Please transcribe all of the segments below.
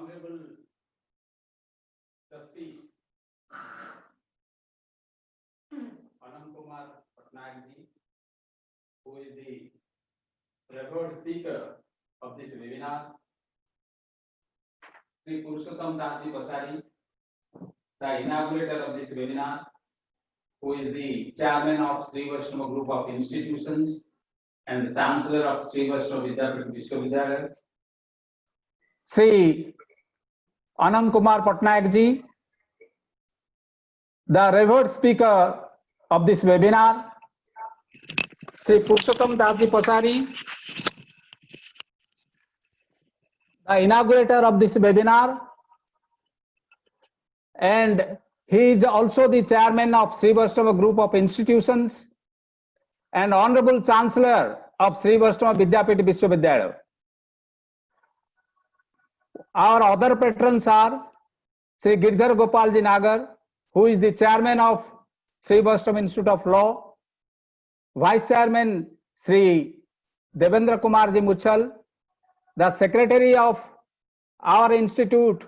Honorable Justice Anand Kumar Patnaik ji, who is the revered speaker of this webinar, Sri Purushottam Das ji Basari, the inaugurator of this webinar, who is the chairman of Sri Vaishnava Group of Institutions and the chancellor of Sri Vaishnava Vidyapith Vishwavidyalaya, Sri Anand Kumar Patnaik ji, the revered speaker of this webinar, Sri Purushottam Das ji Basari, the inaugurator of this webinar, and he is also the chairman of Sri Vaishnava Group of Institutions and Honorable Chancellor of Sri Vaishnava Vidyapith Vishwavidyalaya. Our other patrons are Sri Girdhar Gopalji Nagar, who is the chairman of Sri Vaishnava Institute of Law, Vice Chairman Sri Devendra Kumarji Muchal, the Secretary of our institute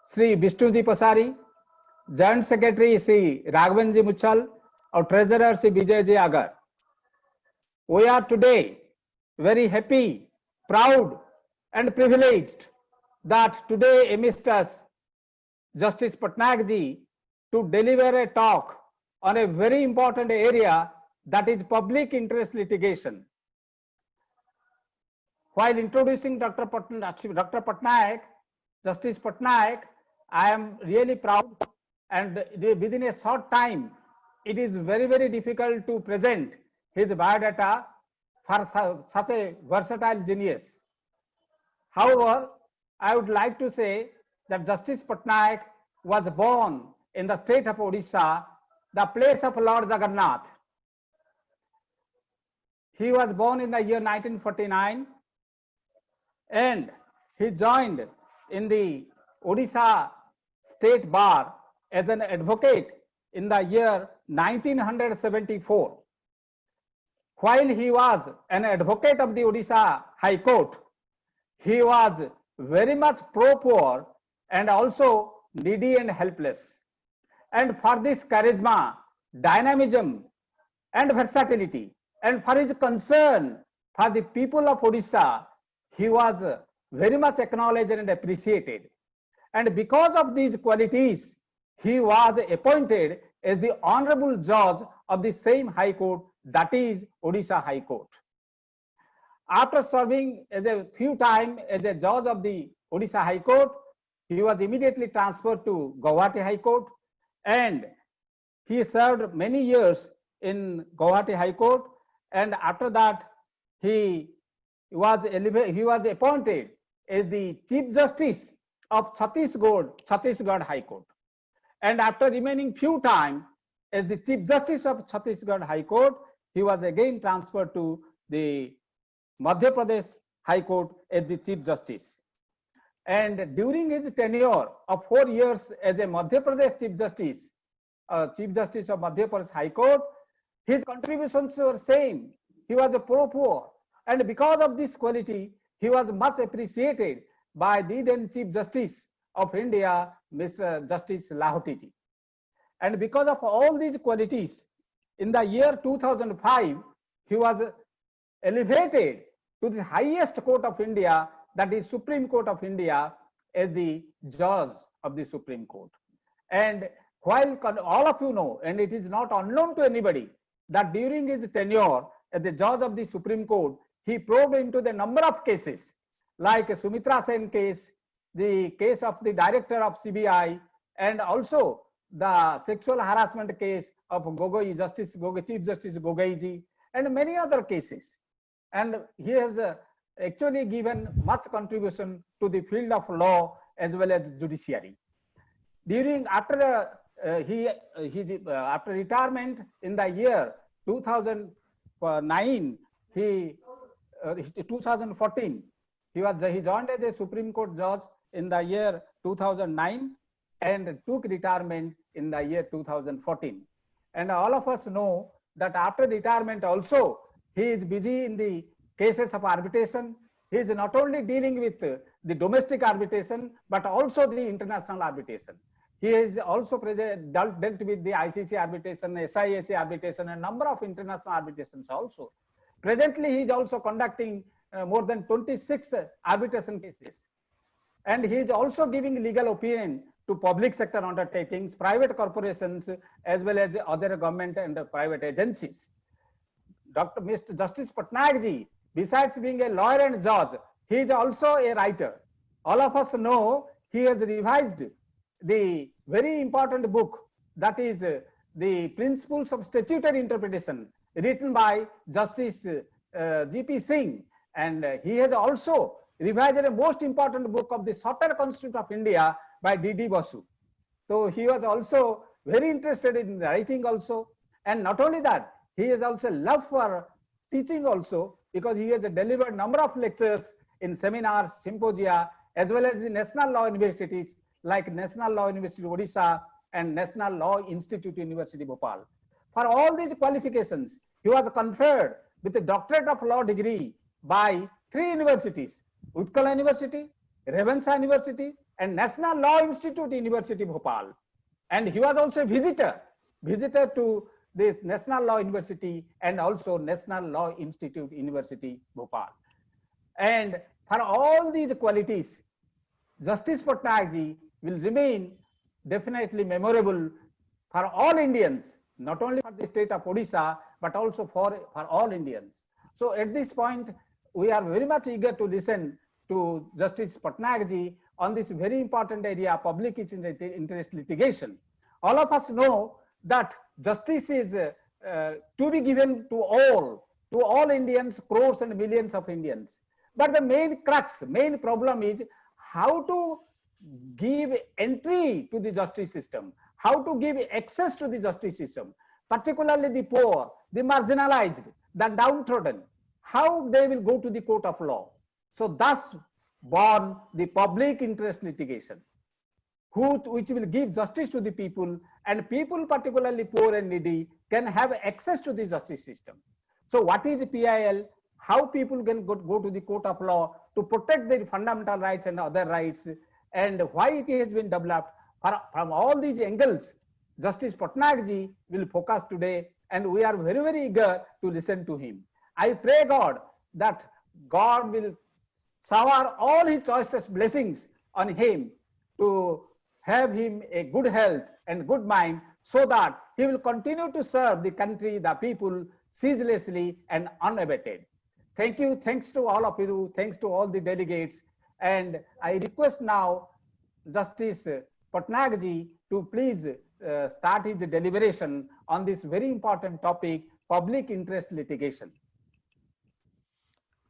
Sri Vishnuji Pasari, Joint Secretary Sri Raghavanji Muchal, our Treasurer Sri Vijayji Agar. We are today very happy, proud and privileged that today amidst us Justice Patnaik ji to deliver a talk on a very important area, that is public interest litigation. While introducing Dr. Patnaik, Justice Patnaik, I am really proud, and within a short time it is very, very difficult to present his biodata for such a versatile genius. However, I would like to say that Justice Patnaik was born in the state of Odisha, the place of Lord Jagannath. He was born in the year 1949 and he joined in the Odisha State Bar as an advocate in the year 1974. While he was an advocate of the Odisha High Court, he was very much pro-poor and also needy and helpless. And for this charisma, dynamism and versatility, and for his concern for the people of Odisha, he was very much acknowledged and appreciated. And because of these qualities, he was appointed as the honorable judge of the same High Court, that is Odisha High Court. After serving as a few times as a judge of the Odisha High Court, he was immediately transferred to Guwahati High Court, and he served many years in Guwahati High Court, and after that he was appointed as the Chief Justice of Chhattisgarh High Court. And after remaining few times as the Chief Justice of Chhattisgarh High Court, he was again transferred to the Madhya Pradesh High Court as the Chief Justice. And during his tenure of 4 years as a Madhya Pradesh Chief Justice of Madhya Pradesh High Court, his contributions were same. He was a pro-poor, and because of this quality, he was much appreciated by the then Chief Justice of India, Mr. Justice Lahoti ji. And because of all these qualities, in the year 2005, he was elevated to the highest court of India, that is Supreme Court of India, as the judge of the Supreme Court. And while all of you know, and it is not unknown to anybody, that during his tenure as the judge of the Supreme Court, he probed into the number of cases, like Sumitra Sen case, the case of the director of CBI, and also the sexual harassment case of Gogoi, Chief Justice Gogoi ji, and many other cases. And he has actually given much contribution to the field of law as well as judiciary. After retirement in the year 2009, 2014, he joined as a Supreme Court judge in the year 2009 and took retirement in the year 2014. And all of us know that after retirement also, he is busy in the cases of arbitration he is not only dealing with the domestic arbitration, but also the international arbitration. He has also dealt with the ICC arbitration, SIAC arbitration, and number of international arbitrations also. Presently, he is also conducting more than 26 arbitration cases. And he is also giving legal opinion to public sector undertakings, private corporations, as well as other government and private agencies. Mr. Justice Patnaik ji, besides being a lawyer and judge, he is also a writer. All of us know he has revised the very important book, that is the Principles of Statutory Interpretation, written by Justice G.P. Singh, and he has also revised a most important book of the Charter Constitution of India by D.D. Basu. So he was also very interested in writing also, and not only that, he has also love for teaching also, because he has delivered number of lectures in seminars, symposia, as well as the national law universities like National Law University Odisha and National Law Institute University Bhopal. For all these qualifications, he was conferred with a Doctorate of Law degree by 3 universities: Utkal University, Ravenshaw University, and National Law Institute University Bhopal. And he was also a visitor to this National Law University and also National Law Institute University Bhopal. And for all these qualities, Justice Patnaik ji will remain definitely memorable for all Indians, not only for the state of Odisha, but also for all Indians. So at this point, we are very much eager to listen to Justice Patnaik ji on this very important area, public interest litigation. All of us know that justice is to be given to all Indians, crores and millions of Indians. But the main crux, main problem is how to give entry to the justice system, how to give access to the justice system, particularly the poor, the marginalized, the downtrodden, how they will go to the court of law. So thus born the public interest litigation, which will give justice to the people, and people, particularly poor and needy, can have access to the justice system. So what is PIL? How people can go to the court of law to protect their fundamental rights and other rights, and why it has been developed. From all these angles, Justice Patnaik ji will focus today, and we are very, very eager to listen to him. I pray God that God will shower all his choicest blessings on him, to have him a good health and good mind, so that he will continue to serve the country, the people, ceaselessly and unabated. Thank you. Thanks to all of you. Thanks to all the delegates. And I request now Justice Patnaik ji to please start his deliberation on this very important topic, public interest litigation.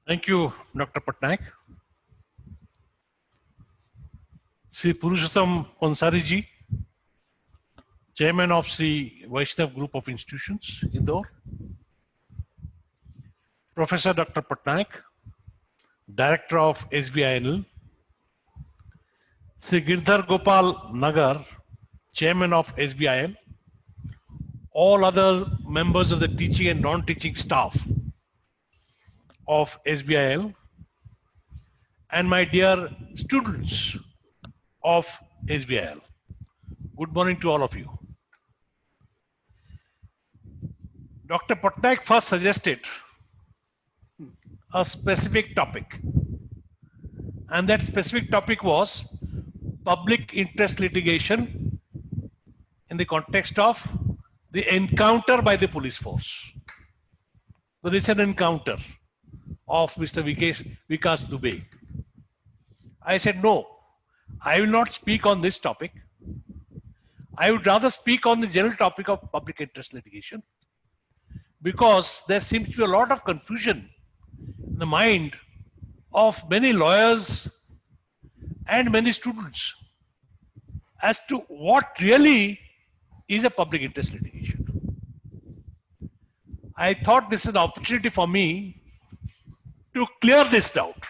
Thank you, Dr. Patnaik. Sri Purushottam Ponsari ji, Chairman of Sri Vaishnav Group of Institutions, Indore. Professor Dr. Patnaik, Director of SBINL. Sri Girdhar Gopal Nagar, Chairman of SBIL. All other members of the teaching and non-teaching staff of SBIL, and my dear students of SBIL. Good morning to all of you. Dr. Patnaik first suggested a specific topic, and that specific topic was public interest litigation in the context of the encounter by the police force, the recent encounter of Mr. Vikas Dubey. I said, no, I will not speak on this topic. I would rather speak on the general topic of public interest litigation, because there seems to be a lot of confusion in the mind of many lawyers and many students as to what really is a public interest litigation. I thought this is an opportunity for me to clear this doubt.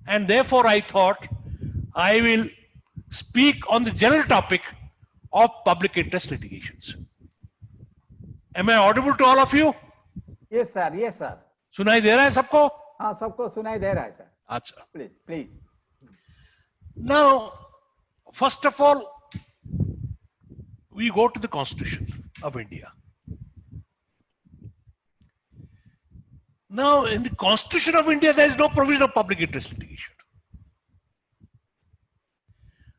And therefore I thought I will speak on the general topic of public interest litigations. Am I audible to all of you? Yes, sir. Yes, sir. सुनाई दे रहा है सबको? हाँ, सबको सुनाई दे रहा है sir. अच्छा. Please, please. Now, first of all, we go to the Constitution of India. Now, in the Constitution of India, there is no provision of public interest litigation.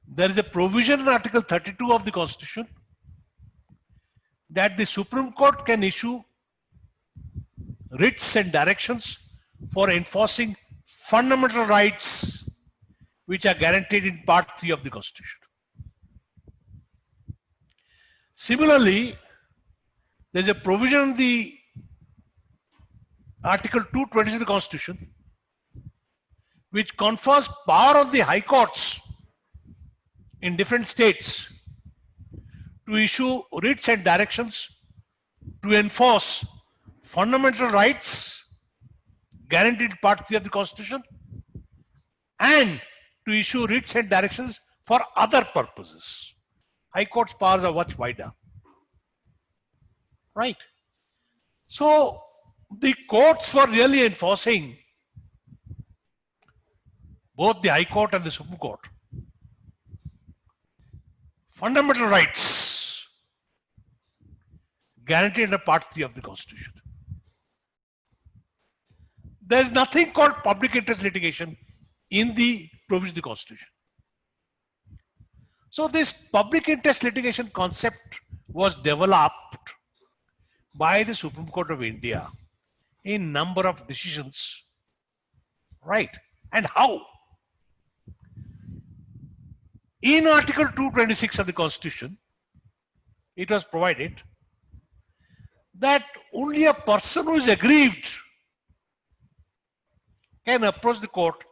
There is a provision in Article 32 of the Constitution that the Supreme Court can issue writs and directions for enforcing fundamental rights which are guaranteed in Part 3 of the Constitution. Similarly, there is a provision in the Article 220 of the Constitution which confers power on the high courts in different states to issue writs and directions to enforce fundamental rights guaranteed in Part 3 of the Constitution and to issue writs and directions for other purposes. High Court's powers are much wider. Right? So, the courts were really enforcing, both the High Court and the Supreme Court, fundamental rights guaranteed under Part 3 of the Constitution. There is nothing called public interest litigation in the provision of the Constitution. So this public interest litigation concept was developed by the Supreme Court of India in number of decisions, right? And how? In Article 226 of the Constitution, it was provided that only a person who is aggrieved can approach the court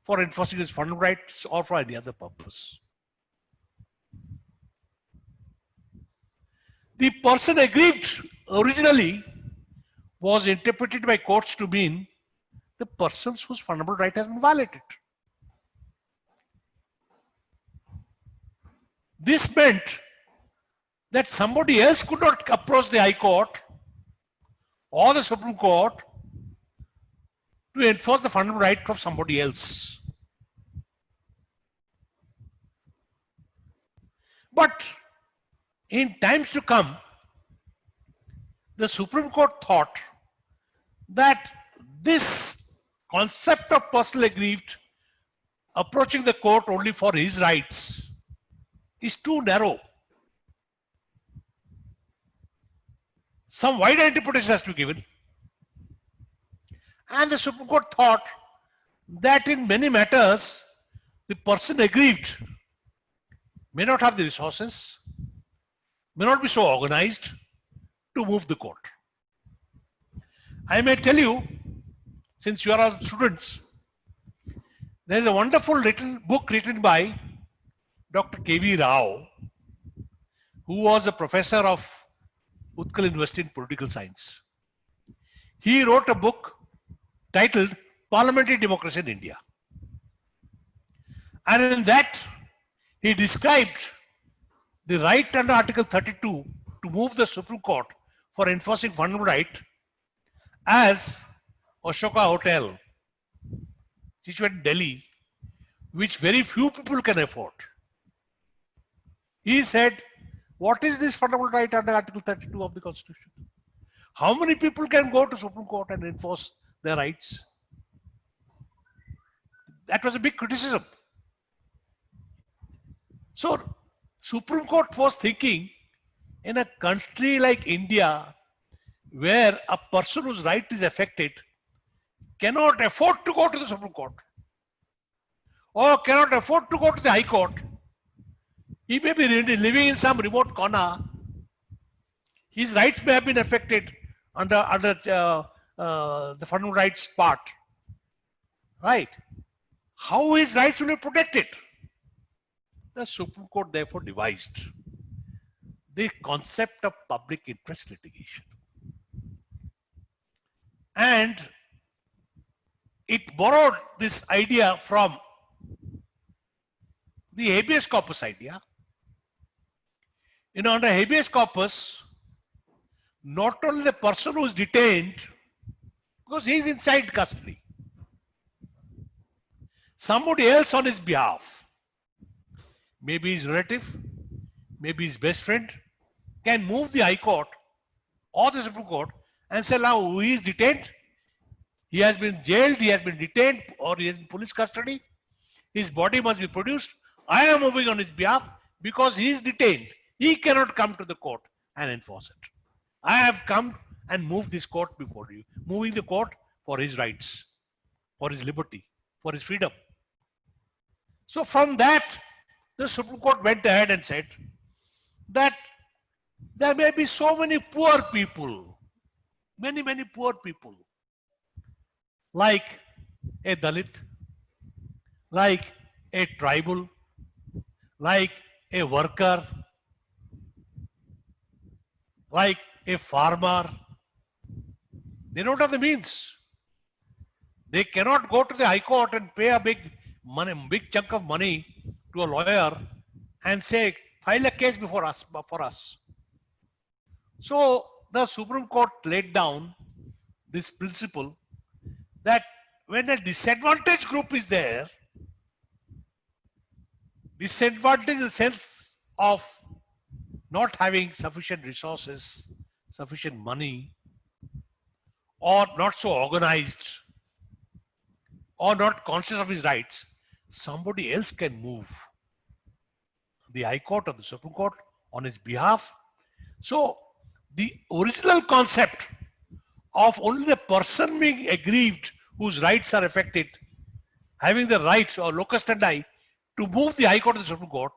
for enforcing his fundamental rights or for any other purpose. The person aggrieved originally was interpreted by courts to mean the persons whose fundamental right has been violated. This meant that somebody else could not approach the High Court or the Supreme Court to enforce the fundamental right of somebody else. But in times to come, the Supreme Court thought that this concept of personal aggrieved approaching the court only for his rights is too narrow. Some wider interpretation has to be given. And the Supreme Court thought that in many matters, the person aggrieved may not have the resources, may not be so organized to move the court. I may tell you, since you are all students, there is a wonderful book written by Dr. K.V. Rao, who was a professor of Utkal University in Political Science. He wrote a book titled Parliamentary Democracy in India. And in that, he described the right under Article 32 to move the Supreme Court for enforcing fundamental right as Ashoka Hotel, situated in Delhi, which very few people can afford. He said, what is this fundamental right under Article 32 of the Constitution? How many people can go to Supreme Court and enforce their rights? That was a big criticism. So, Supreme Court was thinking, in a country like India, where a person whose right is affected cannot afford to go to the Supreme Court or cannot afford to go to the High Court, he may be living in some remote corner. His rights may have been affected under the fundamental rights part, right? How his rights will be protected? The Supreme Court therefore devised the concept of public interest litigation. And it borrowed this idea from the habeas corpus idea. You know, under habeas corpus, not only the person who is detained, because he is inside custody, somebody else on his behalf, maybe his relative, maybe his best friend, can move the High Court or the Supreme Court and say, now he is detained, he has been jailed, he has been detained, or he is in police custody, his body must be produced. I am moving on his behalf because he is detained. He cannot come to the court and enforce it. I have come and moved this court before you, moving the court for his rights, for his liberty, for his freedom. So from that, the Supreme Court went ahead and said that there may be so many poor people, many poor people, like a Dalit, like a tribal, like a worker, like a farmer. They don't have the means. They cannot go to the High Court and pay a big chunk of money to a lawyer and say, file a case before us, for us. So the Supreme Court laid down this principle that when a disadvantaged group is there, disadvantaged in the sense of not having sufficient resources, sufficient money, or not so organized, or not conscious of his rights, somebody else can move the High Court or the Supreme Court on his behalf. So the original concept of only the person being aggrieved whose rights are affected, having the right or locus standi to move the High Court or the Supreme Court,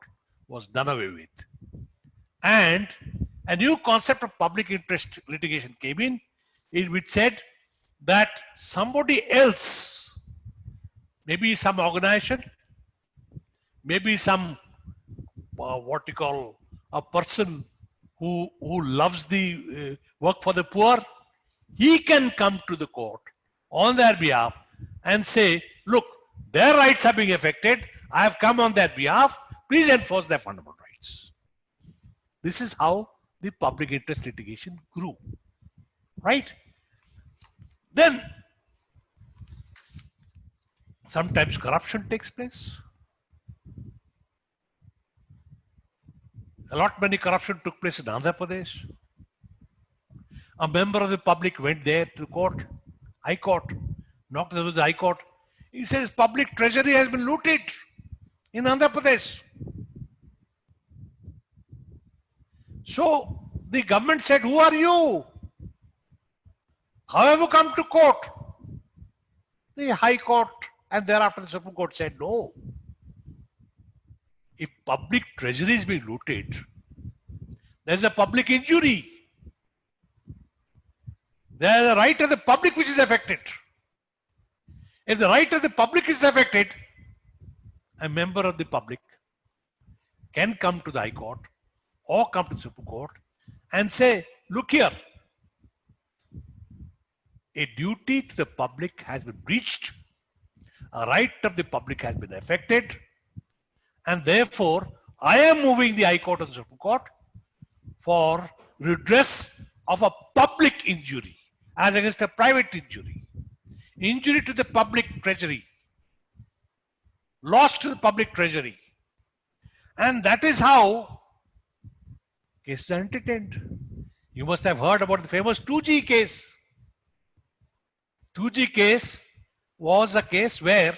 was done away with. And a new concept of public interest litigation came in which said that somebody else, maybe some organization, maybe some what you call a person who loves the work for the poor, he can come to the court on their behalf and say, look, their rights are being affected. I have come on their behalf. Please enforce their fundamental rights. This is how the public interest litigation grew, right? Then sometimes corruption takes place. Many corruption took place in Andhra Pradesh. A member of the public went there to the court, High Court, knocked on the High Court. He says public treasury has been looted in Andhra Pradesh. So the government said, who are you? How have you come to court? The High Court and thereafter the Supreme Court said, no. If public treasury is being looted, there is a public injury. There is a right of the public which is affected. If the right of the public is affected, a member of the public can come to the High Court or come to the Supreme Court and say, look here, a duty to the public has been breached, a right of the public has been affected, and therefore I am moving the High Court or the Supreme Court for redress of a public injury as against a private injury. Injury to the public treasury, loss to the public treasury. And that is how cases are entertained. You must have heard about the famous 2G case. 2G case was a case where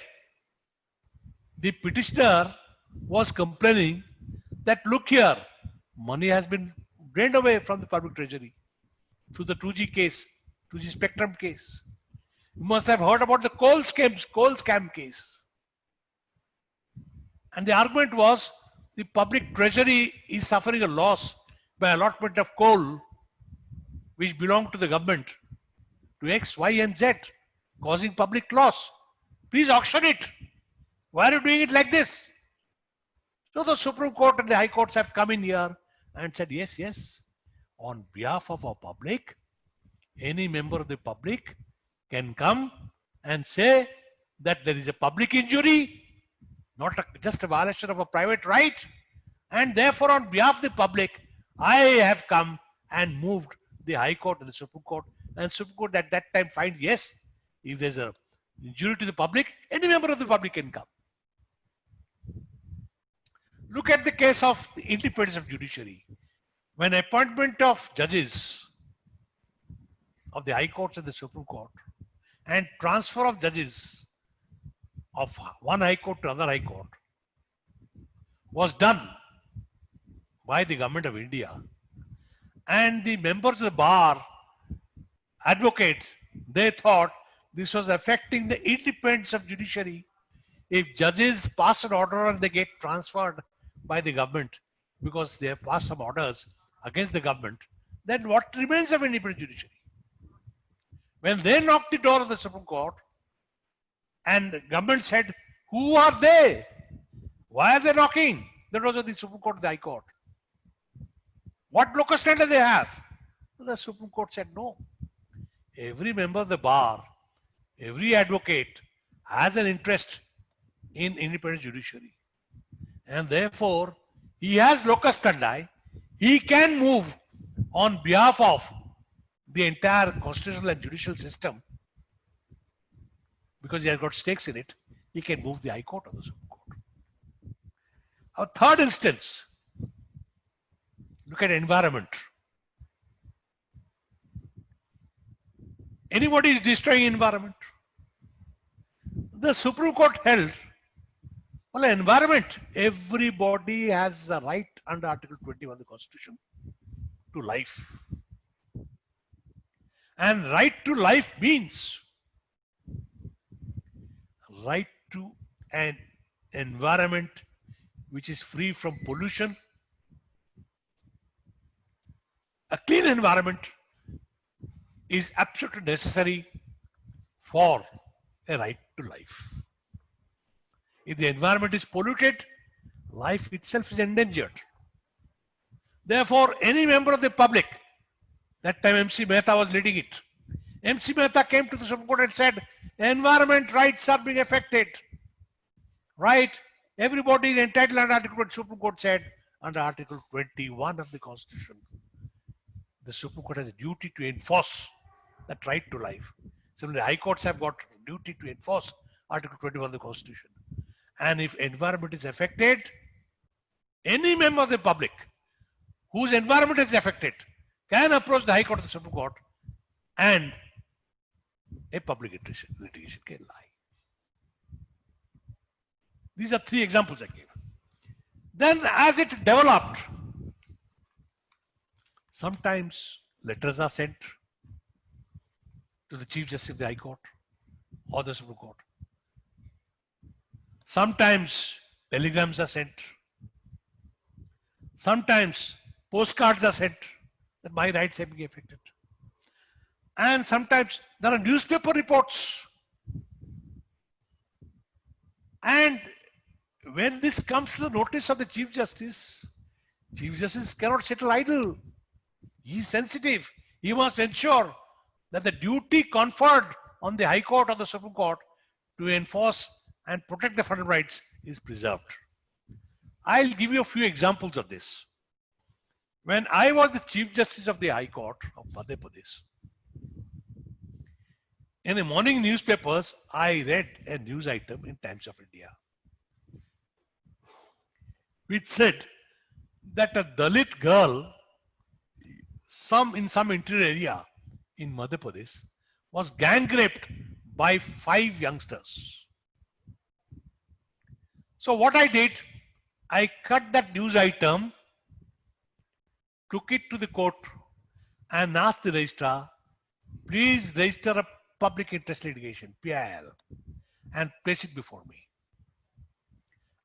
the petitioner was complaining that, look here, money has been drained away from the public treasury through the 2G case, 2G spectrum case. You must have heard about the coal scam case. And the argument was the public treasury is suffering a loss by allotment of coal which belonged to the government to X, Y, and Z, causing public loss. Please auction it. Why are you doing it like this? So the Supreme Court and the High Courts have come in here and said, yes, on behalf of our public, any member of the public can come and say that there is a public injury, not just a violation of a private right, and therefore on behalf of the public, I have come and moved the High Court and the Supreme Court, and Supreme Court at that time find, yes, if there's a injury to the public, any member of the public can come. Look at the case of the independence of judiciary. When appointment of judges of the High Courts and the Supreme Court and transfer of judges of one High Court to another High Court was done by the Government of India, and the members of the bar, advocates, they thought this was affecting the independence of judiciary. If judges pass an order and they get transferred by the government because they have passed some orders against the government, then what remains of independent judiciary? When they knocked the door of the Supreme Court and the government said, who are they? Why are they knocking the doors of the Supreme Court, the High Court? What locus standi they have? The Supreme Court said no. Every member of the bar, every advocate has an interest in independent judiciary. And therefore, he has locus standi. He can move on behalf of the entire constitutional and judicial system because he has got stakes in it. He can move the High Court or the Supreme Court. A third instance, look at environment. Anybody is destroying environment. The Supreme Court held, well, environment, everybody has a right under Article 21 of the Constitution to life. And right to life means right to an environment which is free from pollution, a clean environment is absolutely necessary for a right to life. If the environment is polluted, life itself is endangered. Therefore, any member of the public, that time MC Mehta was leading it, MC Mehta came to the Supreme Court and said, environment rights are being affected. Right? Everybody is entitled under Article 20. Supreme Court said, under Article 21 of the Constitution, the Supreme Court has a duty to enforce that right to life. Similarly, High Courts have got a duty to enforce Article 21 of the Constitution. And if environment is affected, any member of the public whose environment is affected can approach the High Court or the Supreme Court and a public interest litigation can lie. These are three examples I gave. Then as it developed, sometimes letters are sent to the Chief Justice of the High Court or the Supreme Court. Sometimes telegrams are sent. Sometimes postcards are sent that my rights have been affected. And sometimes there are newspaper reports. And when this comes to the notice of the Chief Justice cannot settle idle. He is sensitive. He must ensure that the duty conferred on the High Court or the Supreme Court to enforce and protect the fundamental rights is preserved. I'll give you a few examples of this. When I was the Chief Justice of the High Court of Madhya Pradesh, in the morning newspapers, I read a news item in Times of India, which said that a Dalit girl, in some interior area in Madhya Pradesh, was gang raped by 5 youngsters. So what I did, I cut that news item, took it to the court and asked the registrar, please register a public interest litigation, PIL, and place it before me.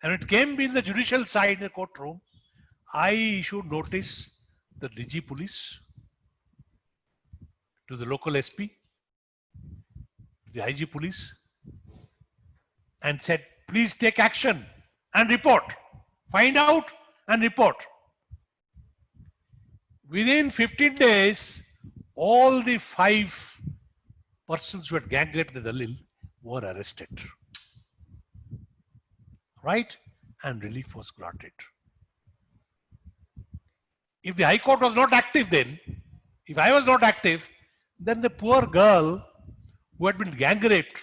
And it came in the judicial side, the courtroom. I issued notice to the DG police, to the local SP, to the IG police, and said, please take action and report. Find out and report. Within 15 days, all the 5 persons who had gang raped the Dalit were arrested. Right? And relief was granted. If the High Court was not active then, if I was not active, then the poor girl who had been gang raped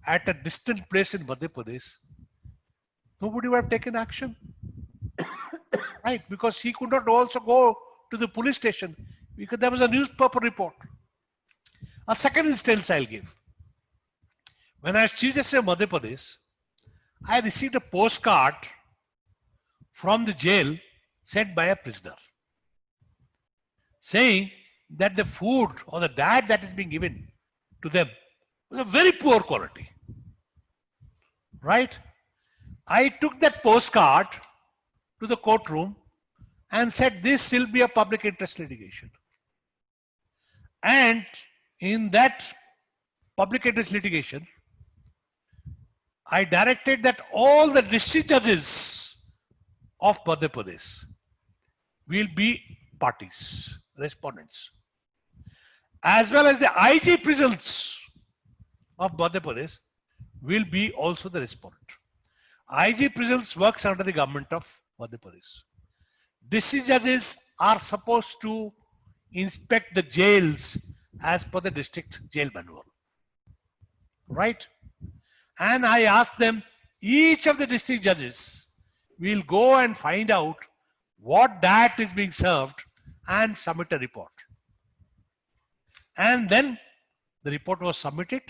at a distant place in Madhya Pradesh, nobody would have taken action. right? Because he could not also go to the police station because there was a newspaper report. A second instance I'll give. When I was Chief Justice of Madhya Pradesh, I received a postcard from the jail sent by a prisoner saying that the food or the diet that is being given to them was of very poor quality. Right? I took that postcard to the courtroom and said this will be a public interest litigation. And in that public interest litigation, I directed that all the district judges of Madhya Pradesh will be parties, respondents, as well as the IG prisons of Madhya Pradesh will be also the respondent. IG prisons works under the government of Madhya Pradesh. District judges are supposed to inspect the jails as per the district jail manual. Right? And I asked them, each of the district judges will go and find out what diet is being served and submit a report. And then the report was submitted.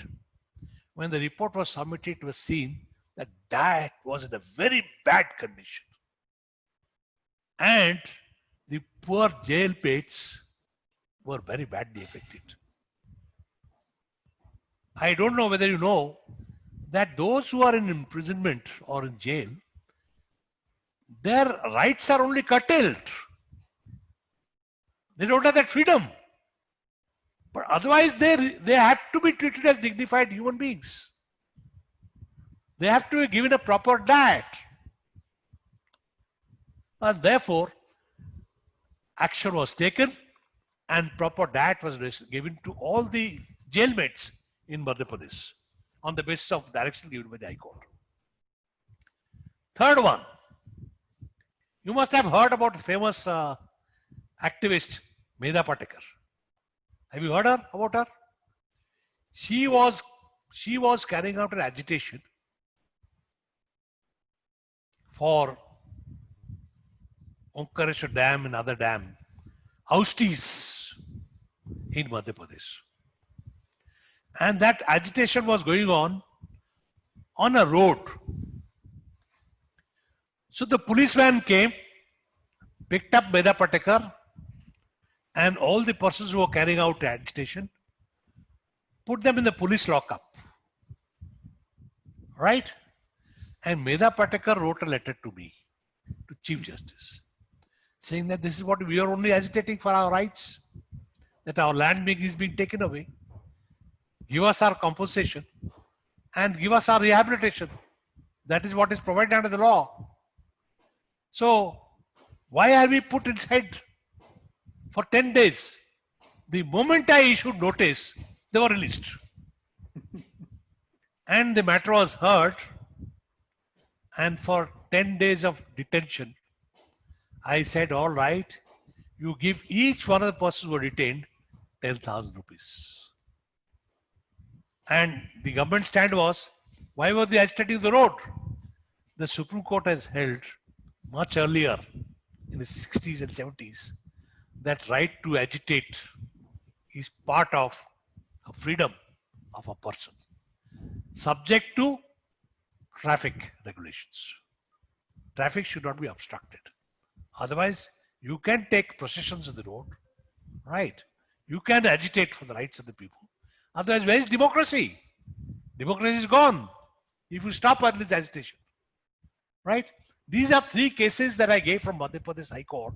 When the report was submitted, it was seen that diet was in a very bad condition. And the poor jail mates were very badly affected. I don't know whether you know that those who are in imprisonment or in jail, their rights are only curtailed. They don't have that freedom. But otherwise, they have to be treated as dignified human beings. They have to be given a proper diet. And therefore, action was taken and proper diet was given to all the jailmates in Madhya Pradesh on the basis of direction given by the High Court. Third one, you must have heard about the famous activist Medha Patekar. Have you heard about her? She was carrying out an agitation for Omkareshwar Dam and other dam ousties in Madhya Pradesh. And that agitation was going on a road. So the policeman came, picked up Medha Patekar and all the persons who were carrying out agitation, put them in the police lockup. Right? And Medha Patekar wrote a letter to me, to Chief Justice, saying that this is what we are only agitating for our rights, that our land is being taken away. Give us our compensation and give us our rehabilitation. That is what is provided under the law. So, why are we put inside for 10 days? The moment I issued notice, they were released. And the matter was heard. And for 10 days of detention, I said, all right, you give each one of the persons who were detained 10,000 rupees. And the government stand was, why were they agitating the road? The Supreme Court has held much earlier in the 60s and 70s that right to agitate is part of a freedom of a person, subject to traffic regulations. Traffic should not be obstructed. Otherwise, you can take processions on the road, right? You can agitate for the rights of the people. Otherwise, where is democracy? Democracy is gone if you stop at this agitation, right? These are three cases that I gave from Madhya Pradesh High Court,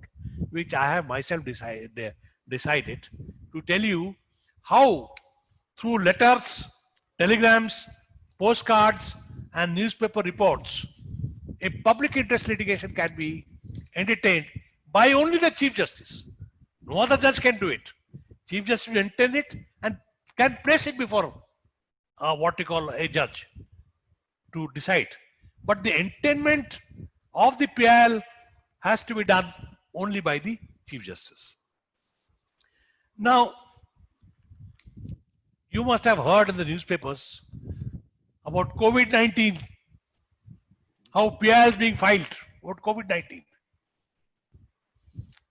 which I have myself decided to tell you how through letters, telegrams, postcards, and newspaper reports, a public interest litigation can be entertained by only the Chief Justice. No other judge can do it. Chief Justice will entertain it and can place it before what we call a judge to decide. But the entailment of the PIL has to be done only by the Chief Justice. Now, you must have heard in the newspapers about COVID-19, how PIL is being filed about COVID-19.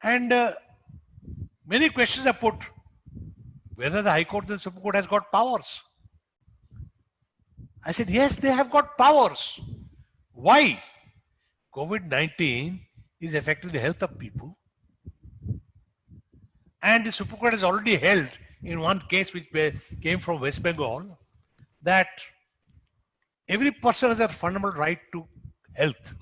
And many questions are put whether the High Court and the Supreme Court has got powers. I said, yes, they have got powers. Why? COVID-19 is affecting the health of people. And the Supreme Court has already held in one case which came from West Bengal that every person has a fundamental right to health.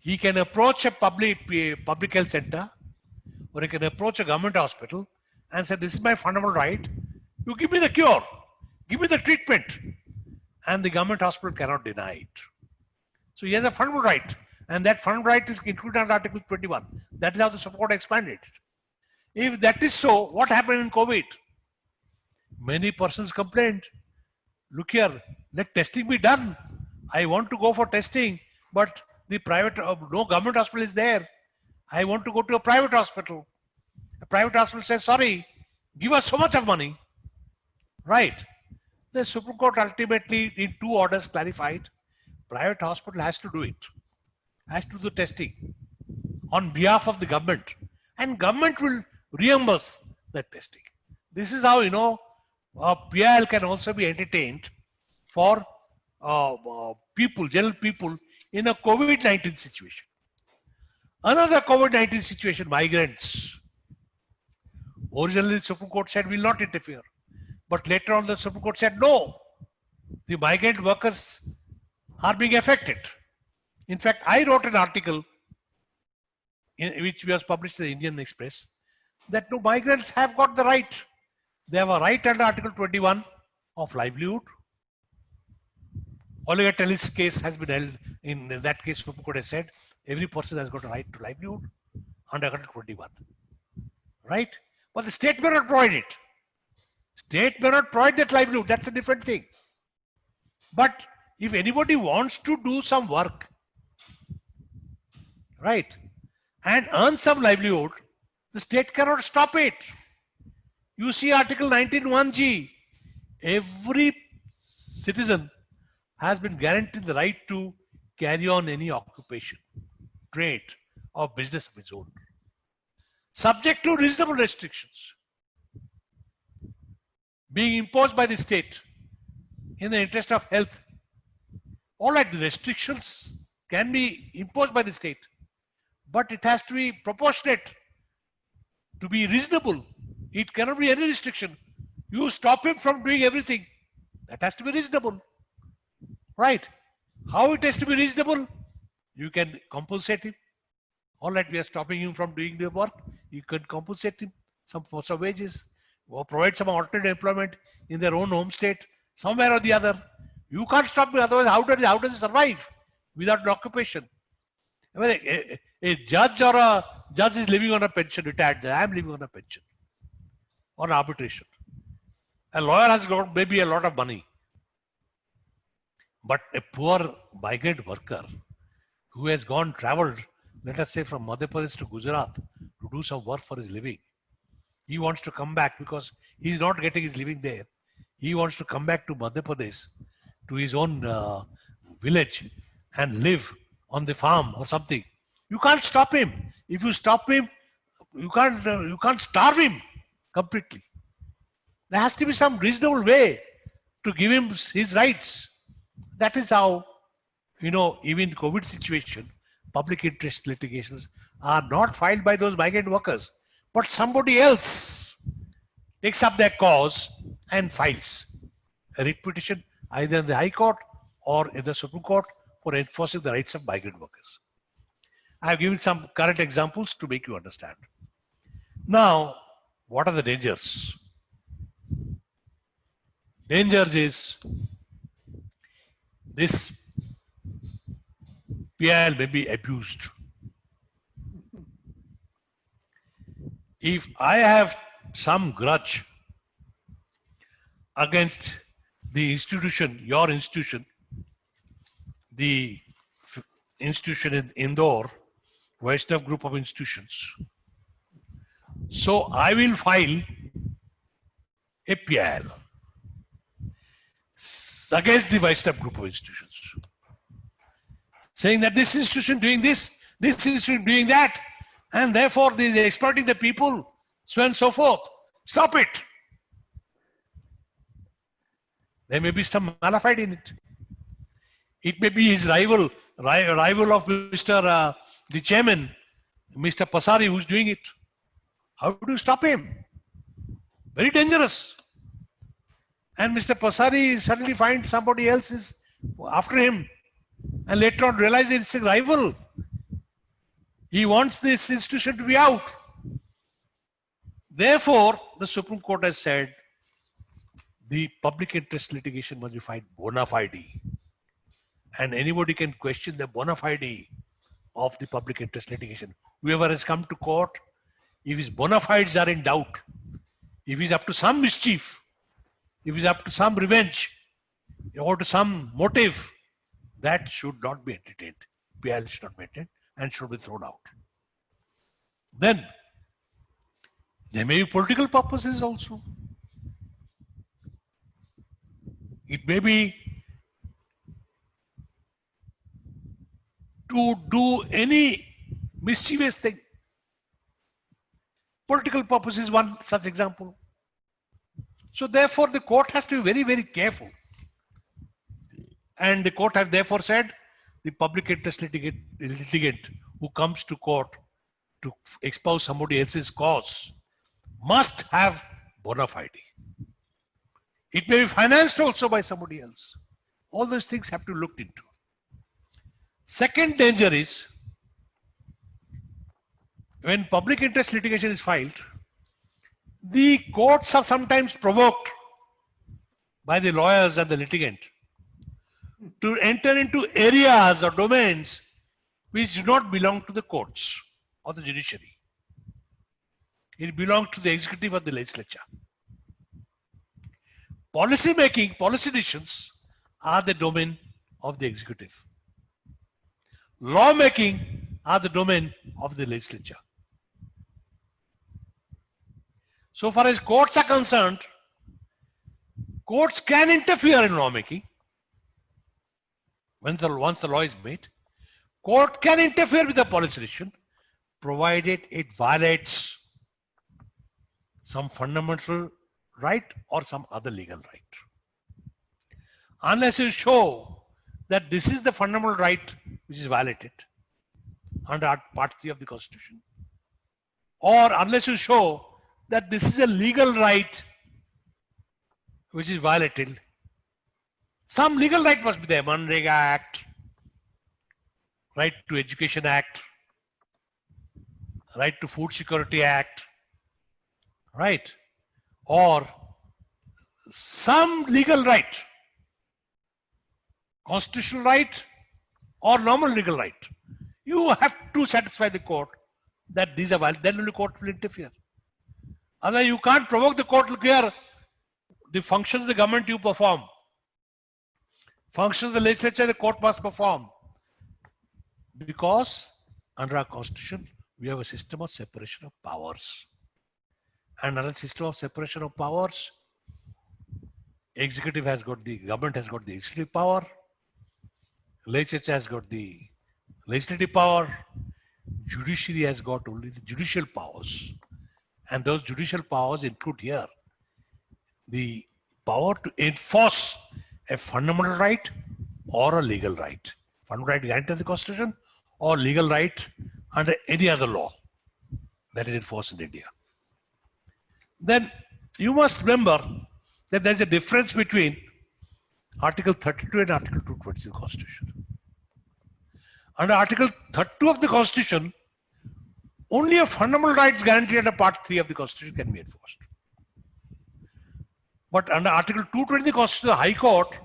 He can approach a public health center, or he can approach a government hospital and say, this is my fundamental right. You give me the cure, give me the treatment. And the government hospital cannot deny it. So he has a fundamental right. And that fundamental right is included under Article 21. That is how the Supreme Court expanded it. If that is so, what happened in COVID? Many persons complained, look here, let testing be done. I want to go for testing, but the private, no government hospital is there. I want to go to a private hospital. A private hospital says, sorry, give us so much of money. Right. The Supreme Court ultimately in 2 orders clarified, private hospital has to do it, has to do the testing on behalf of the government, and government will reimburse that testing. This is how, PIL can also be entertained for people, general people in a COVID-19 situation. Another COVID-19 situation, migrants. Originally, the Supreme Court said, will not interfere. But later on, the Supreme Court said, no, the migrant workers are being affected. In fact, I wrote an article which was published in the Indian Express that no, migrants have got the right. They have a right under Article 21 of livelihood. Oliver Tellis case has been held. In that case, Supreme Court has said every person has got a right to livelihood under Article 21. Right? But the state may not provide it. State may not provide that livelihood. That's a different thing. But if anybody wants to do some work, right, and earn some livelihood, the state cannot stop it. You see Article 19(1)(g). Every citizen has been guaranteed the right to carry on any occupation, trade, or business of its own, subject to reasonable restrictions being imposed by the state in the interest of health. All right, the restrictions can be imposed by the state, but it has to be proportionate, to be reasonable. It cannot be any restriction. You stop him from doing everything. That has to be reasonable. Right? How it has to be reasonable? You can compensate him. All right, we are stopping him from doing the work. You can compensate him for some wages, or provide some alternate employment in their own home state, somewhere or the other. You can't stop me, otherwise how does he survive without an occupation? I mean, a judge or a judge is living on a pension, retired. I am living on a pension, on arbitration. A lawyer has got maybe a lot of money. But a poor migrant worker who has traveled, let us say from Madhya Pradesh to Gujarat to do some work for his living. He wants to come back because he's not getting his living there. He wants to come back to Madhya Pradesh, to his own village and live on the farm or something. You can't stop him. If you stop him, you can't starve him completely. There has to be some reasonable way to give him his rights. That is how, even COVID situation, public interest litigations are not filed by those migrant workers, but somebody else takes up their cause and files a writ petition either in the High Court or in the Supreme Court for enforcing the rights of migrant workers. I have given some current examples to make you understand. Now, what are the dangers? Dangers is this PIL may be abused. If I have some grudge against the institution, your institution, the institution in Indore, Vaishnav group of institutions, so I will file a PIL against the Vaishnav group of institutions, saying that this institution doing this, this institution doing that, and therefore they are exploiting the people, so on and so forth. Stop it. There may be some malafide in it. It may be his rival of Mr. The chairman, Mr. Pasari, who's doing it. How do you stop him? Very dangerous. And Mr. Pasari suddenly finds somebody else is after him, and later on realizes it's a rival. He wants this institution to be out. Therefore, the Supreme Court has said the public interest litigation must be filed bona fide. And anybody can question the bona fide of the public interest litigation. Whoever has come to court, if his bona fides are in doubt, if he's up to some mischief, if he's up to some revenge, or to some motive, that should not be entertained. PIL should not be entertained and should be thrown out. Then, there may be political purposes also. It may be to do any mischievous thing. Political purpose is one such example. So therefore, the court has to be very, very careful. And the court have therefore said, the public interest litigant who comes to court to espouse somebody else's cause must have bona fide. It may be financed also by somebody else. All those things have to be looked into. Second danger is, when public interest litigation is filed, the courts are sometimes provoked by the lawyers and the litigant to enter into areas or domains which do not belong to the courts or the judiciary. It belongs to the executive or the legislature. Policy making, policy decisions are the domain of the executive. Law making are the domain of the legislature. So far as courts are concerned, courts can interfere in lawmaking. Once the law is made, court can interfere with the policy decision, provided it violates some fundamental right or some other legal right. Unless you show that this is the fundamental right which is violated under Part 3 of the Constitution, or unless you show that this is a legal right which is violated, some legal right must be there. Manrega Act, Right to Education Act, Right to Food Security Act, right? Or some legal right, constitutional right or normal legal right. You have to satisfy the court that these are valid, then only the court will interfere. Otherwise, you can't provoke the court to clear the functions of the government you perform. Functions of the legislature, the court must perform. Because under our constitution, we have a system of separation of powers. And under the system of separation of powers, executive has got the, government has got the executive power, legislature has got the legislative power, judiciary has got only the judicial powers. And those judicial powers include here the power to enforce a fundamental right or a legal right. Fundamental right granted in the Constitution or legal right under any other law that is enforced in India. Then you must remember that there is a difference between Article 32 and Article 220 of the Constitution. Under Article 32 of the Constitution, only a fundamental rights guaranteed under Part 3 of the Constitution can be enforced. But under Article 220 of the Constitution, the High Court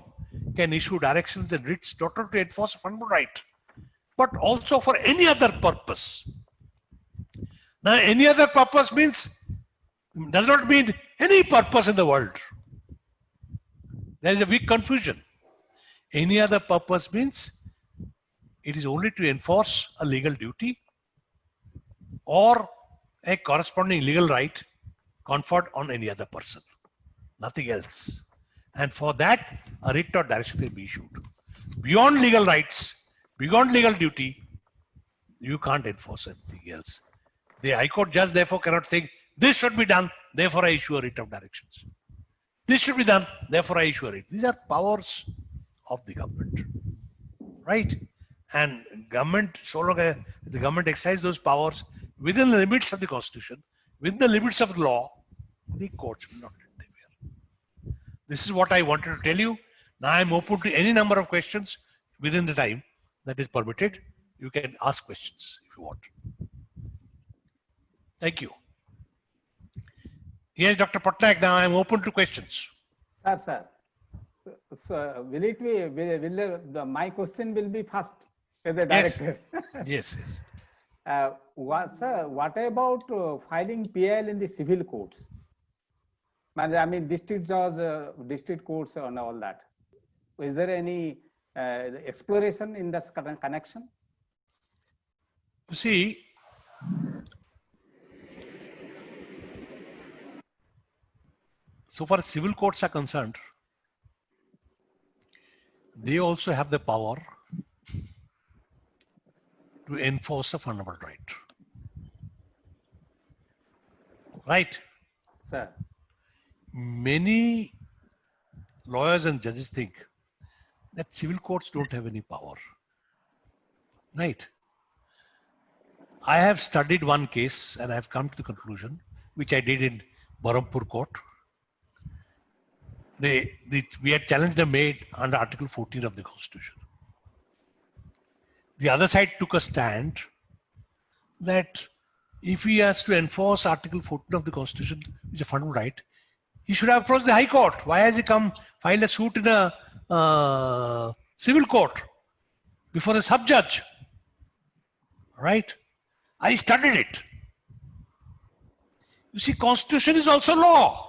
can issue directions and writs not only to enforce a fundamental right, but also for any other purpose. Now, any other purpose does not mean any purpose in the world. There is a big confusion. Any other purpose means it is only to enforce a legal duty or a corresponding legal right conferred on any other person. Nothing else. And for that, a writ or direction will be issued. Beyond legal rights, beyond legal duty, You can't enforce anything else. The High Court judge therefore cannot think, this should be done, therefore I issue a writ of directions. This should be done, therefore I issue a writ. These are powers of the government, right? And government, so long as the government exercises those powers within the limits of the Constitution, within the limits of the law, the courts will not interfere. This is what I wanted to tell you. Now I am open to any number of questions within the time that is permitted. You can ask questions if you want. Thank you. Yes, Dr. Patnaik, now I am open to questions. Sir. So will it be, my question will be first as a director. Yes, yes. Sir, what about filing PIL in the civil courts? I mean, district judge, district courts and all that. Is there any exploration in this connection? You see, so far as civil courts are concerned, they also have the power to enforce a fundamental right. Right? Sir. Many lawyers and judges think that civil courts don't have any power. Right? I have studied one case and I have come to the conclusion, which I did in Berhampur court. We had challenged the maid under Article 14 of the Constitution. The other side took a stand that if he has to enforce Article 14 of the Constitution, which is a fundamental right, he should have approached the High Court. Why has he filed a suit in a civil court before a sub-judge? Right? I studied it. You see, Constitution is also law.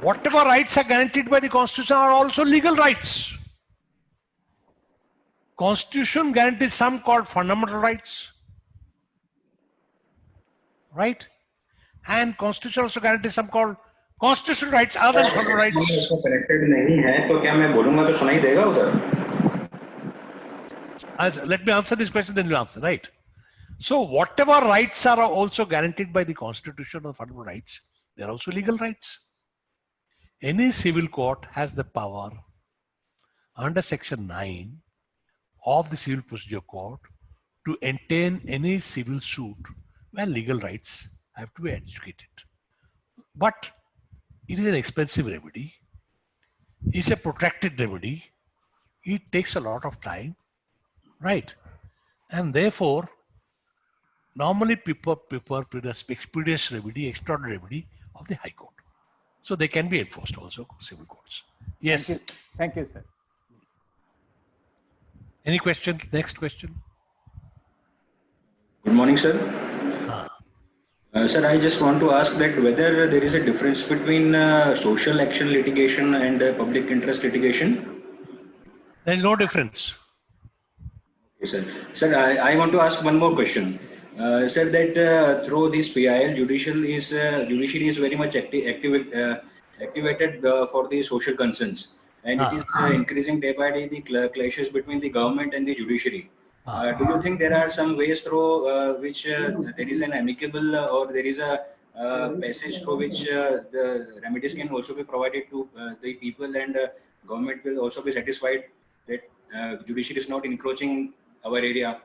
Whatever rights are guaranteed by the Constitution are also legal rights. Constitution guarantees some called fundamental rights, right? And Constitution also guarantees some called constitutional rights other than fundamental rights. Let me answer this question, then you answer, right? So whatever rights are also guaranteed by the Constitution or fundamental rights, they are also legal rights. Any civil court has the power under Section 9 of the Civil Procedure Code to entertain any civil suit where legal rights have to be adjudicated. But it is an expensive remedy. It's a protracted remedy. It takes a lot of time, right? And therefore, normally people prefer the expeditious remedy, extraordinary remedy of the High Court. So they can be enforced also, civil courts. Yes. Thank you, sir. Any question? Next question. Good morning, sir. Sir, I just want to ask that whether there is a difference between social action litigation and public interest litigation. There is no difference. Okay, sir. Sir, I want to ask one more question. Sir, that through this PIL, judiciary is very much activated for the social concerns, and it is increasing day by day the clashes between the government and the judiciary. Do you think there are some ways through which there is an amicable or there is a passage through which the remedies can also be provided to the people, and government will also be satisfied that judiciary is not encroaching our area?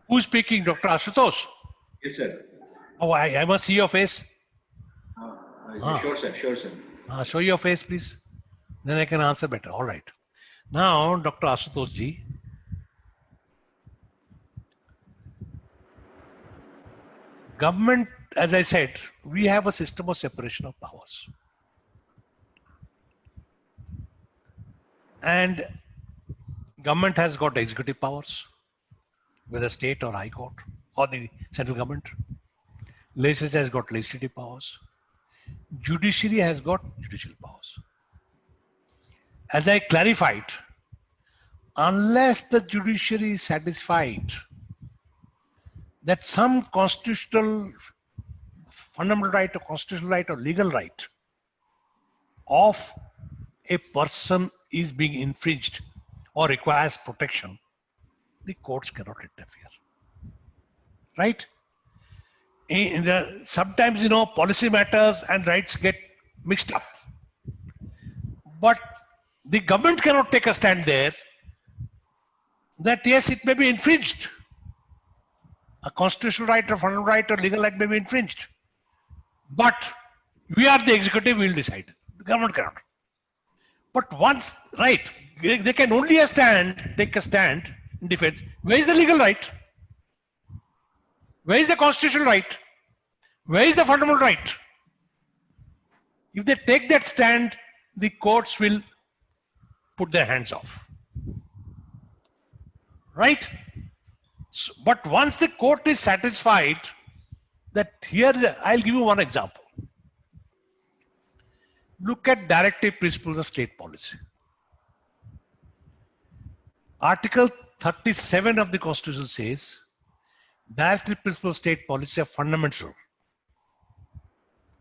Who's speaking, Dr. Ashutosh? Yes, sir. Oh, I must see your face. Sure, sir. Sure, sir. Show your face, please. Then I can answer better. All right. Now, Dr. Ashutosh ji, government, as I said, we have a system of separation of powers. And government has got executive powers, whether state or high court or the central government. Legislature has got legislative powers. Judiciary has got judicial powers. As I clarified, unless the judiciary is satisfied that some constitutional fundamental right or constitutional right or legal right of a person is being infringed or requires protection, the courts cannot interfere. Right? Sometimes, policy matters and rights get mixed up. But the government cannot take a stand there that yes, it may be infringed. A constitutional right or fundamental right or legal right may be infringed. But we are the executive, we will decide. The government cannot. But once, right, they can only take a stand in defense. Where is the legal right? Where is the constitutional right? Where is the fundamental right? If they take that stand, the courts will put their hands off. Right? So, but once the court is satisfied that here, I'll give you one example. Look at directive principles of state policy. Article 37 of the Constitution says, directive principles of state policy are fundamental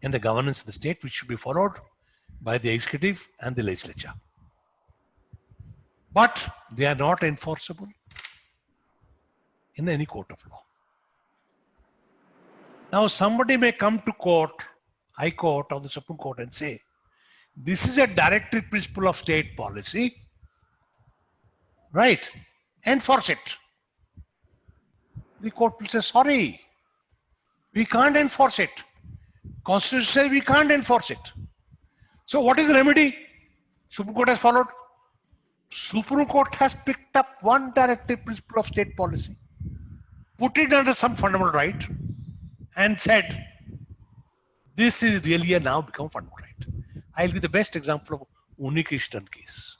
in the governance of the state, which should be followed by the executive and the legislature. But they are not enforceable in any court of law. Now, somebody may come to court, High Court or the Supreme Court, and say, this is a directive principle of state policy, right? Enforce it. The court will say, sorry, we can't enforce it. Constitution says we can't enforce it. So what is the remedy? Supreme Court has followed. Supreme Court has picked up one directive principle of state policy, put it under some fundamental right, and said, this is really now become fundamental right. I'll give the best example of Unikrishnan case.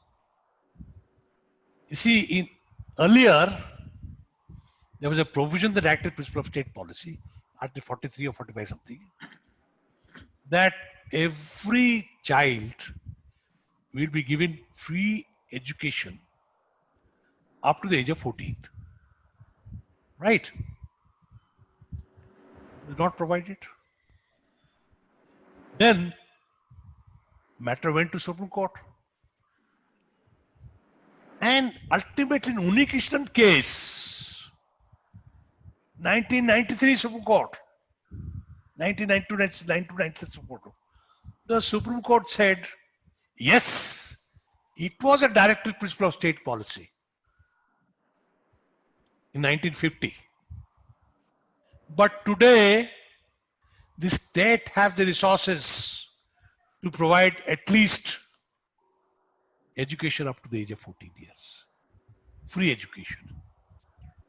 You see, earlier, there was a provision in the directive principle of state policy, Article 43 or 45 something, that every child will be given free education up to the age of 14. Right? Will not provide it. Then, matter went to Supreme Court. And ultimately, in Unikrishnan case, 1993 Supreme Court, 1992 Supreme Court, the Supreme Court said, yes, it was a directive principle of state policy in 1950. But today, the state have the resources to provide at least education up to the age of 14 years. Free education.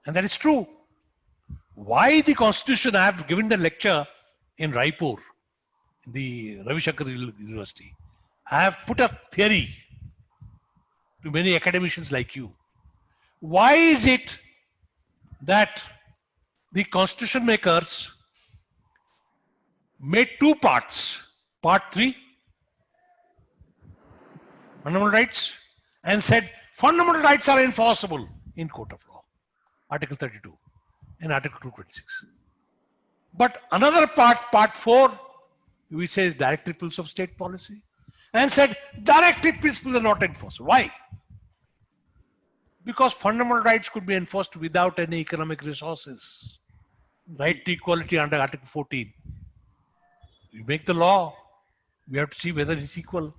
And that is true. Why the Constitution? I have given the lecture in Raipur, in the Ravi Shankar University. I have put a theory to many academicians like you. Why is it that the Constitution makers made two parts? Part 3, fundamental rights, and said fundamental rights are enforceable in court of law, Article 32 and Article 226. But another part, Part 4, which says directive principles of state policy, and said directive principles are not enforced. Why? Because fundamental rights could be enforced without any economic resources. Right to equality under Article 14. You make the law, we have to see whether it's equal.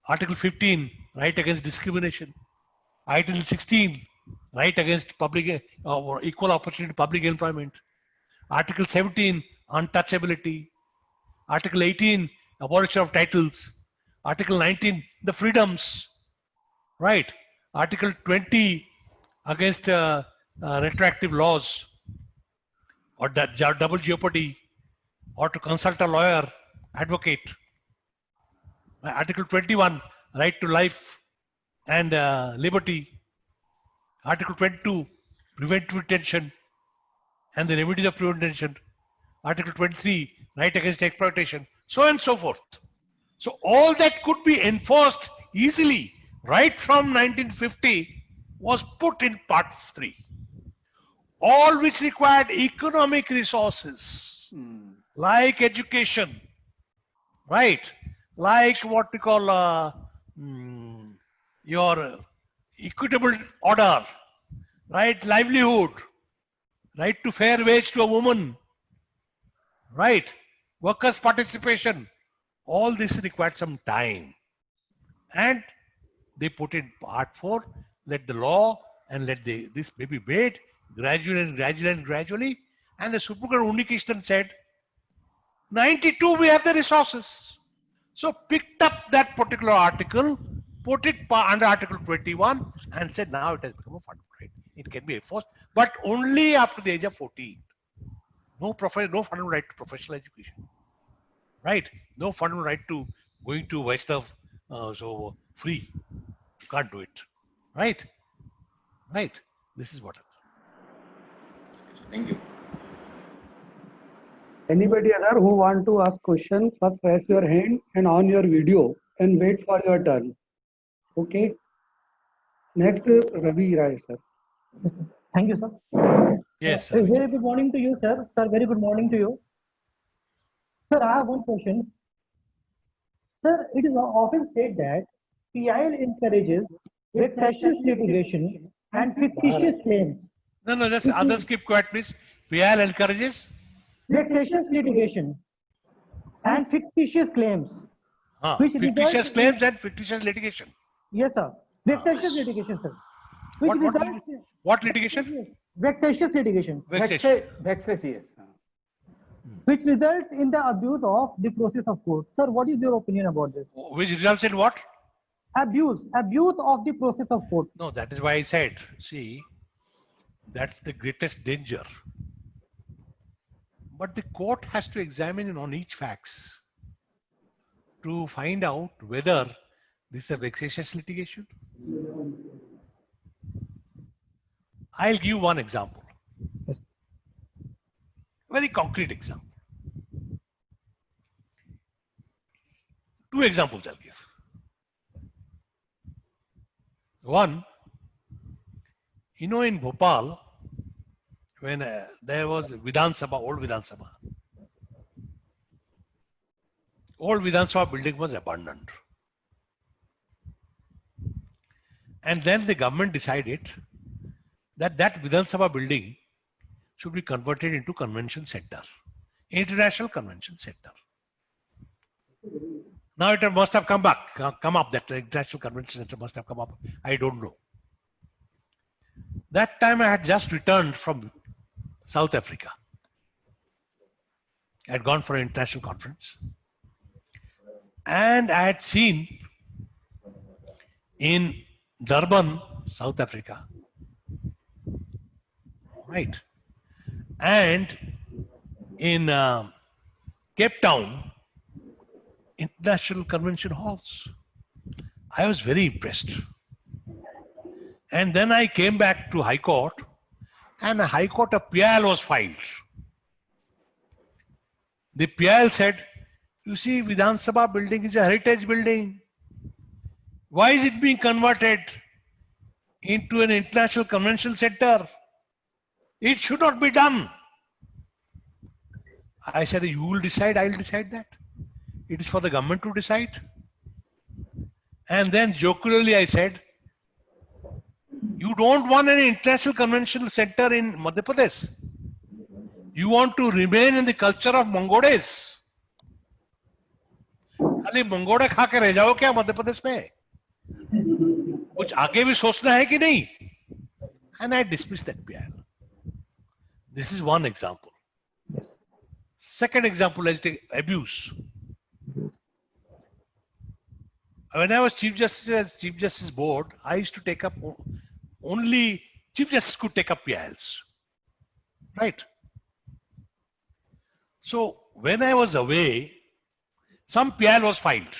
Article 15, right against discrimination. Article 16, right against public or equal opportunity public employment. Article 17, untouchability. Article 18, abolition of titles. Article 19, the freedoms. Right. Article 20, against retroactive laws or double jeopardy, or to consult a lawyer, advocate. Article 21, right to life and liberty. Article 22, preventive detention and the remedies of preventive detention. Article 23, right against exploitation, so on and so forth. So all that could be enforced easily right from 1950 was put in Part 3. All which required economic resources, like education, right? Like what we call your equitable order, right livelihood, right to fair wage to a woman, right? Workers' participation. All this required some time. And they put in part 4, let the law and let this may be made gradually and gradually and gradually. And the Supreme Court Unnikrishnan said, 92 we have the resources. So picked up that particular article, put it under Article 21 and said now it has become a fundamental right. It can be enforced, but only after the age of 14. No fundamental right to professional education, right? No fundamental right to going to Vaishnav so free. You can't do it, right? Right. This is what. Thank you. Anybody other who want to ask question, first raise your hand and on your video and wait for your turn. Okay. Next, Ravi Rai, sir. Thank you, sir. Yes, A sir. very good morning to you, sir. Sir, very good morning to you. Sir, I have one question. Sir, it is often said that PIL encourages vexatious litigation and fictitious claims. No, let's others keep quiet, please. PIL encourages Vexatious litigation and fictitious claims. Which fictitious results claims and fictitious litigation. Yes, sir. Vexatious litigation, sir. Which What litigation? Vexatious litigation. Vexation. Vexatious. Which results in the abuse of the process of court. Sir, what is your opinion about this? Which results in what? Abuse of the process of court. No, that is why I said, see, that's the greatest danger. But the court has to examine on each facts to find out whether this is a vexatious litigation. I'll give you one example. Very concrete example. 2 examples I'll give. One, in Bhopal, when there was Vidhan Sabha, old Vidhan Sabha building was abandoned. And then the government decided that Vidhan Sabha building should be converted into convention center, international convention center. Now it must have come up, that international convention center must have come up. I don't know. That time I had just returned from South Africa. I had gone for an international conference. And I had seen in Durban, South Africa, right? And in Cape Town, international convention halls. I was very impressed. And then I came back to High Court, and a High Court, a PIL was filed. The PIL said, you see, Vidhan Sabha building is a heritage building. Why is it being converted into an international convention center? It should not be done. I said, you will decide, I will decide that. It is for the government to decide. And then jocularly I said, you don't want an international convention center in Madhya Pradesh. You want to remain in the culture of Mongodes. खाली मंगोड़े खा के रह जाओ क्या मध्य प्रदेश में? कुछ आगे भी सोचना है कि नहीं? And I dismissed that PIL. This is one example. Yes. Second example, let's take abuse. When I was Chief Justice Board, I used to take up only Chief Justice could take up PILs. Right? So when I was away, some PIL was filed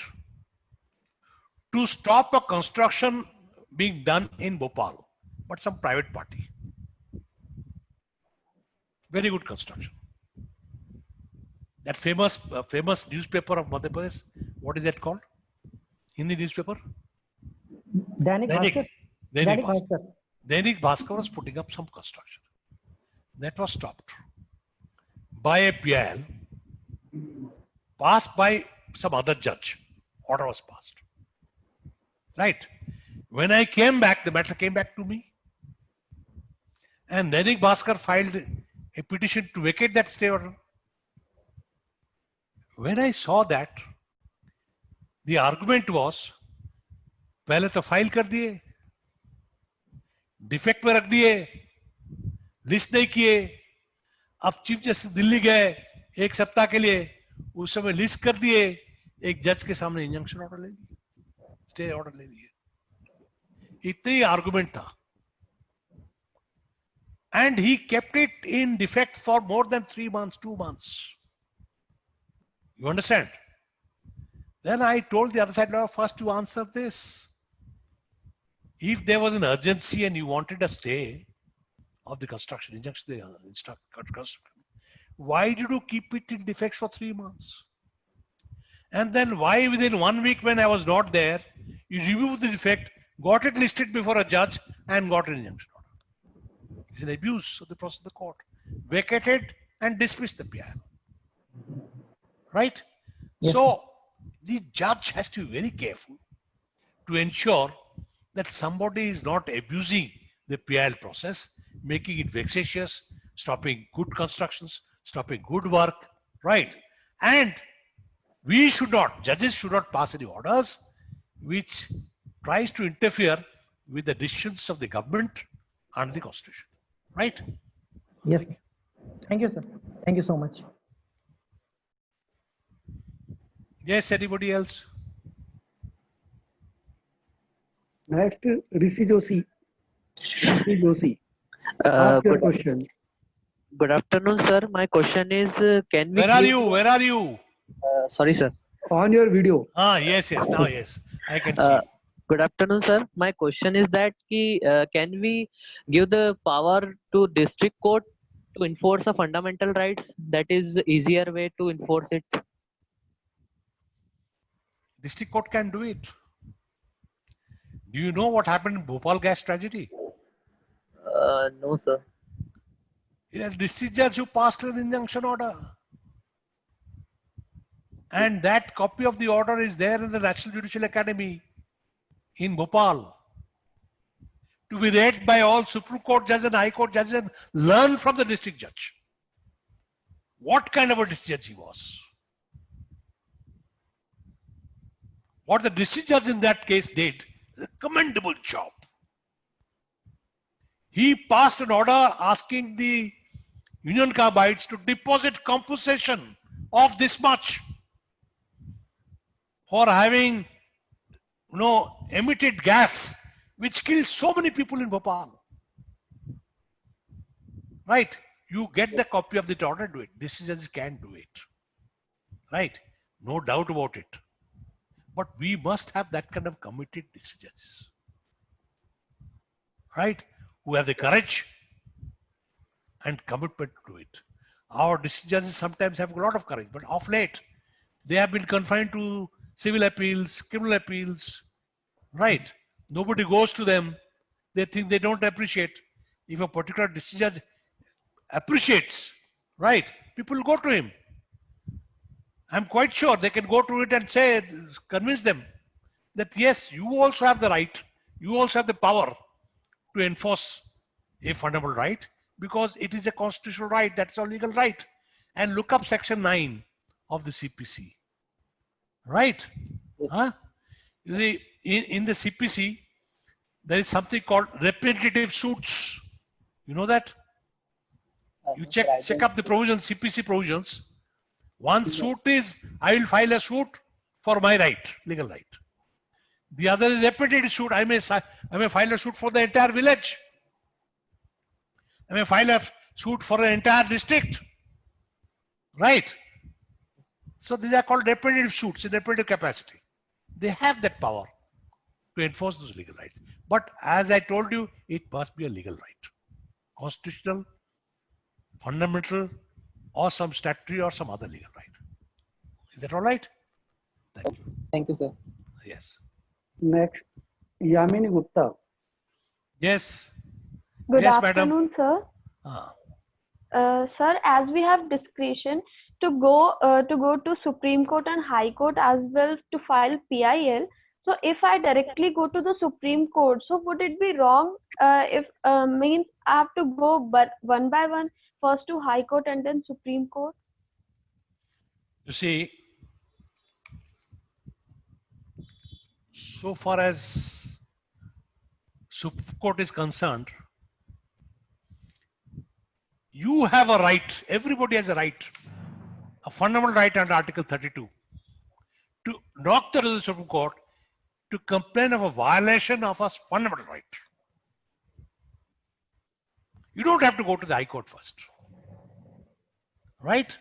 to stop a construction being done in Bhopal, but some private party. Very good construction. That famous newspaper of Madhya Pradesh, what is that called? Hindi newspaper? Dainik Bhaskar. Dainik Bhaskar. Dainik Bhaskar was putting up some construction. That was stopped by a PIL, passed by some other judge. Order was passed. Right? When I came back, the matter came back to me. And Dainik Bhaskar filed a petition to vacate that stay order. When I saw that, the argument was, पहले तो file कर दिए, defect में रख दिए, list नहीं किए, अब चीफ जस्टिस दिल्ली गए एक सप्ताह के लिए, उस समय लिस्ट कर दिए, एक जज के सामने इंजंक्शन ऑर्डर ले लिए, स्टे ऑर्डर ले लिए, इतने ही आर्गुमेंट था. And he kept it in defect for more than 3 months, 2 months. You understand? Then I told the other side, no, first you answer this. If there was an urgency and you wanted a stay of the construction, injunction, construction, why did you keep it in defect for 3 months? And then why within 1 week when I was not there, you removed the defect, got it listed before a judge and got an injunction order? It's an abuse of the process of the court. Vacated and dismissed the PIL. Right? Yes. So the judge has to be very careful to ensure that somebody is not abusing the PIL process, making it vexatious, stopping good constructions, stopping good work, right? And we should not, judges should not pass any orders which tries to interfere with the decisions of the government and the constitution, right? Yes. Thank you, sir. Thank you so much. Yes, anybody else? Next, Rishi Joshi. Rishi Joshi, ask your question. Good afternoon, sir. My question is, can we? Where are you? Where are you? Sorry, sir. On your video. Ah, yes, yes. Now, yes, I can see. Good afternoon, sir. My question is that can we give the power to district court to enforce the fundamental rights? That is the easier way to enforce it. District court can do it. Do you know what happened in Bhopal gas tragedy? No, sir. A district judge who passed an injunction order. And that copy of the order is there in the National Judicial Academy in Bhopal, to be read by all Supreme Court judges and High Court judges and learn from the district judge what kind of a district judge he was. What the district judge in that case did is a commendable job. He passed an order asking the Union Carbides to deposit compensation of this much for having emitted gas which killed so many people in Bhopal. Right? You get the copy of the order, do it. District judges can do it. Right? No doubt about it. But we must have that kind of committed district judges. Right? Who have the courage and commitment to do it. Our district judges sometimes have a lot of courage, but of late, they have been confined to civil appeals, criminal appeals, right? Nobody goes to them. They think they don't appreciate. If a particular district judge appreciates, right? People go to him. I'm quite sure they can go to it and say, convince them that yes, you also have the right, you also have the power to enforce a fundamental right because it is a constitutional right, that's a legal right. And look up section 9 of the CPC. Right? Yes. Huh? You see, in the CPC, there is something called representative suits. You know that? You check up the provisions, CPC provisions. One suit is, I will file a suit for my right, legal right. The other is representative suit. I may file a suit for the entire village. I may file a suit for an entire district. Right? So these are called representative suits in representative capacity. They have that power to enforce those legal rights. But as I told you, it must be a legal right. Constitutional, fundamental, or some statutory or some other legal right. Is that all right? Thank you. Thank you, sir. Yes. Next, Yamini Gupta. Yes. Good Yes, madam. afternoon, sir. Ah. Sir, as we have discretion to go to Supreme Court and High Court as well to file PIL, So if I directly go to the Supreme Court, so would it be wrong if means I have to go but one by one, first to High Court and then Supreme Court? You see, so far as Supreme Court is concerned, you have a right, everybody has a right, a fundamental right under Article 32, to knock the Supreme Court to complain of a violation of a fundamental right. You don't have to go to the High Court first, right?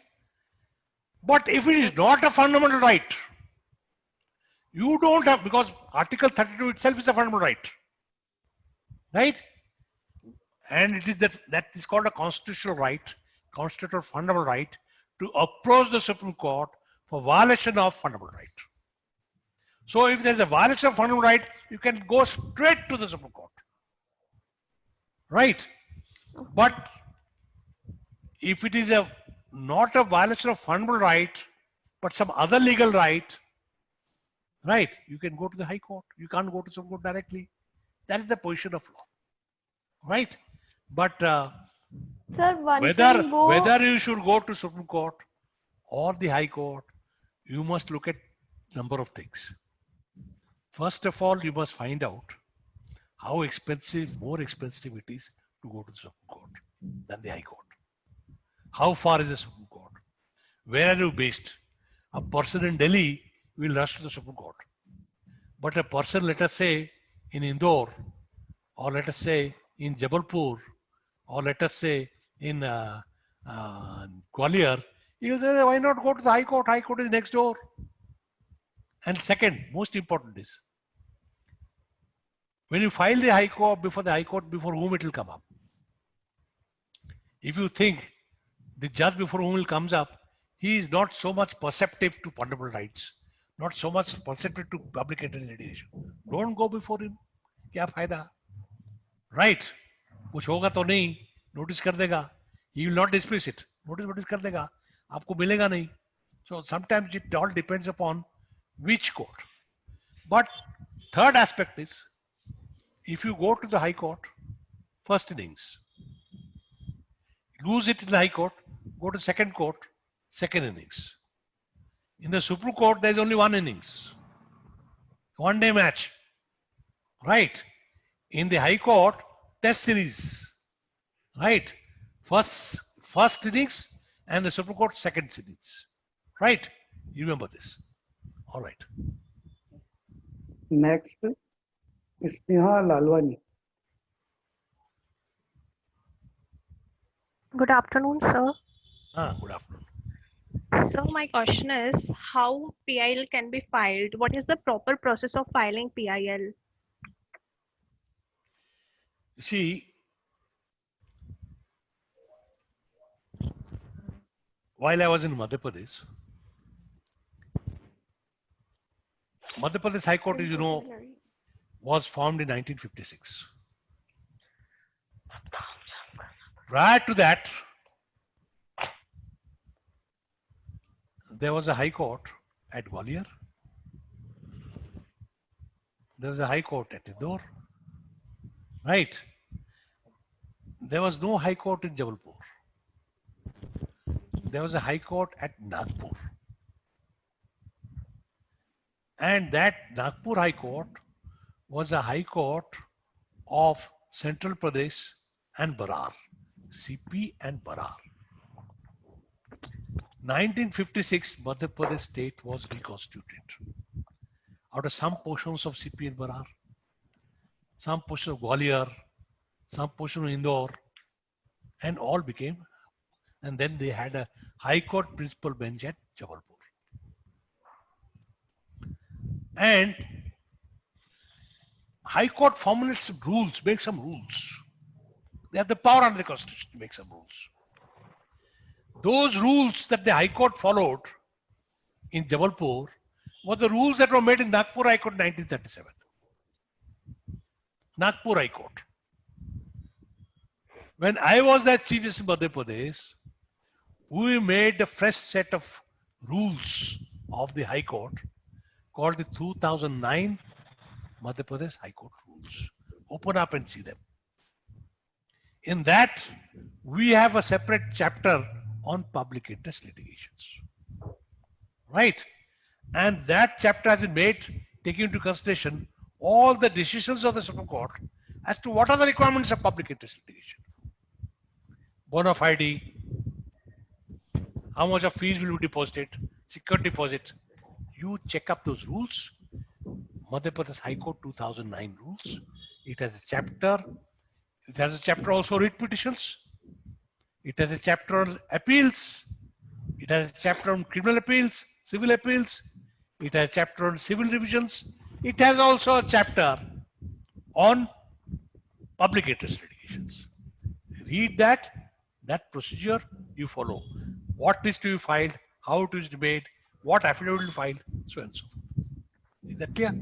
But if it is not a fundamental right, you don't have, because Article 32 itself is a fundamental right, right? And it is that is called a constitutional right, constitutional fundamental right to approach the Supreme Court for violation of fundamental right. So if there's a violation of fundamental right, you can go straight to the Supreme Court, right? But if it is not a violation of fundamental right, but some other legal right, right, you can go to the High Court. You can't go to Supreme Court directly. That is the position of law, right? But Sir, one can go. whether you should go to Supreme Court or the High Court, you must look at number of things. First of all, you must find out how expensive, more expensive it is to go to the Supreme Court than the High Court. How far is the Supreme Court? Where are you based? A person in Delhi will rush to the Supreme Court. But a person, let us say, in Indore, or let us say in Jabalpur, or let us say in Gwalior, he will say, why not go to the High Court? High Court is next door. And second, most important is, when you file the High Court, before whom it will come up? If you think the judge before whom it comes up, he is not so much perceptive to fundamental rights, not so much perceptive to public interest litigation, don't go before him. क्या फायदा? Right? कुछ होगा तो नहीं, notice कर देगा. He will not dismiss it. Notice कर देगा. आपको मिलेगा नहीं. So sometimes it all depends upon which court. But third aspect is, if you go to the High Court, first innings, lose it in the High Court, go to second court, second innings. In the Supreme Court, there is only one innings, one day match, right? In the High Court, test series, right? First innings, and the Supreme Court second innings, right? You remember this. All right. Next, Sneha Lalwani. Good afternoon, sir. Good afternoon. So my question is, how PIL can be filed? What is the proper process of filing PIL? See, while I was in Madhya Pradesh High Court, as you know, was formed in 1956. Prior to that, there was a High Court at Gwalior. There was a High Court at Indore. Right? There was no High Court in Jabalpur. There was a High Court at Nagpur. And that Nagpur High Court was a High Court of Central Pradesh and Barar, CP and Barar. 1956, Madhya Pradesh state was reconstituted out of some portions of CP and Barar, some portion of Gwalior, some portion of Indore, and all became, and then they had a High Court principal bench at Jabalpur. And High Court formulates some rules, makes some rules. They have the power under the Constitution to make some rules. Those rules that the High Court followed in Jabalpur were the rules that were made in Nagpur High Court in 1937. Nagpur High Court. When I was the Chief Justice of Madhya Pradesh, we made a fresh set of rules of the High Court called the 2009 Madhya Pradesh High Court rules. Open up and see them. In that, we have a separate chapter on public interest litigations. Right? And that chapter has been made, taking into consideration all the decisions of the Supreme Court as to what are the requirements of public interest litigation. Bona fide, how much of fees will be deposited, security deposit. You check up those rules. Madhya Pradesh High Court 2009 rules. It has a chapter. It has a chapter also writ petitions. It has a chapter on appeals. It has a chapter on criminal appeals, civil appeals. It has a chapter on civil revisions. It has also a chapter on public interest litigations. Read that procedure you follow. What is to be filed, how it is made, what affidavit will be filed, so on and so forth. Is that clear?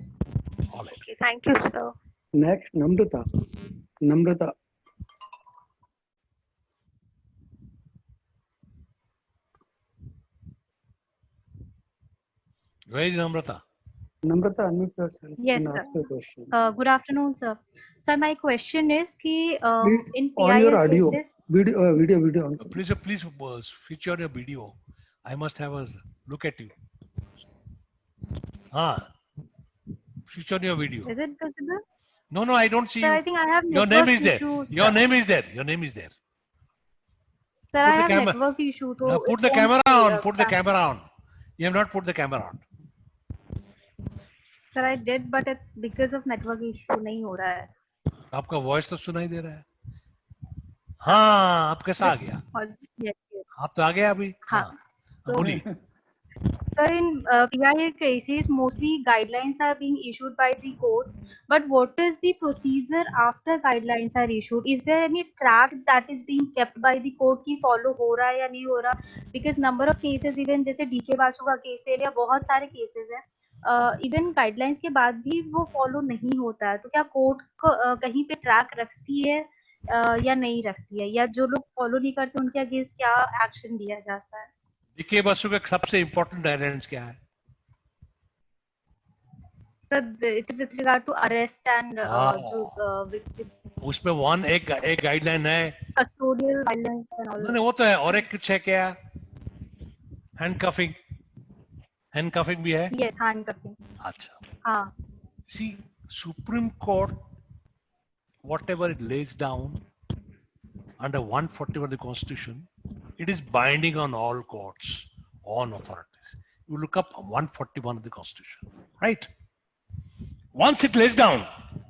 All right. Okay, thank you, sir. Next, Namrata. Namrata. Where is Namrata? Namrata, unmute yourself Yes, and sir. ask your question. Good afternoon, sir. Sir, my question is ki, Please, in on your PIL audio, cases, video on. Please switch on your video. I must have a look at you. Switch on your video. is it visible? No, I don't see Sir, I you. think I have Your network name is there. issues. Your sir. name is there. Your name is there. Sir, I Put the have camera- network issue. So Now it put the won't camera be, on. Put the camera on. You have not put the camera on. Sir, I did, but it's because of network issue नहीं हो रहा है. आपका voice तो सुनाई दे रहा है. हाँ, आप कैसा आ गया? और- Yes, yes. आप तो आ गया अभी. हाँ. बोलिए. Sir, in PIL cases, mostly guidelines are being issued by the courts. But what is the procedure after guidelines are issued? Is there any track that is being kept by the court की follow हो रहा है या नहीं हो रहा? Because number of cases, even जैसे DK Basu का केस ले लिया, बहुत सारे cases हैं. Even guidelines के बाद भी वो follow नहीं होता है. तो क्या court कहीं पे track रखती है या नहीं रखती है? या जो लोग follow नहीं करते उनके against क्या action लिया जाता है? DK बासु का सबसे important guidelines क्या है? Sir, with regard to arrest and उसमें एक गाइडलाइन है. custodial violence and all. नहीं वो तो है. और एक कुछ है क्या? हैंडकफिंग भी है. Yes, handcuffing. अच्छा. हाँ. See, Supreme Court, whatever it lays down under 141 of the Constitution, it is binding on all courts, all authorities. You look up 141 of the Constitution, right? Once it lays down,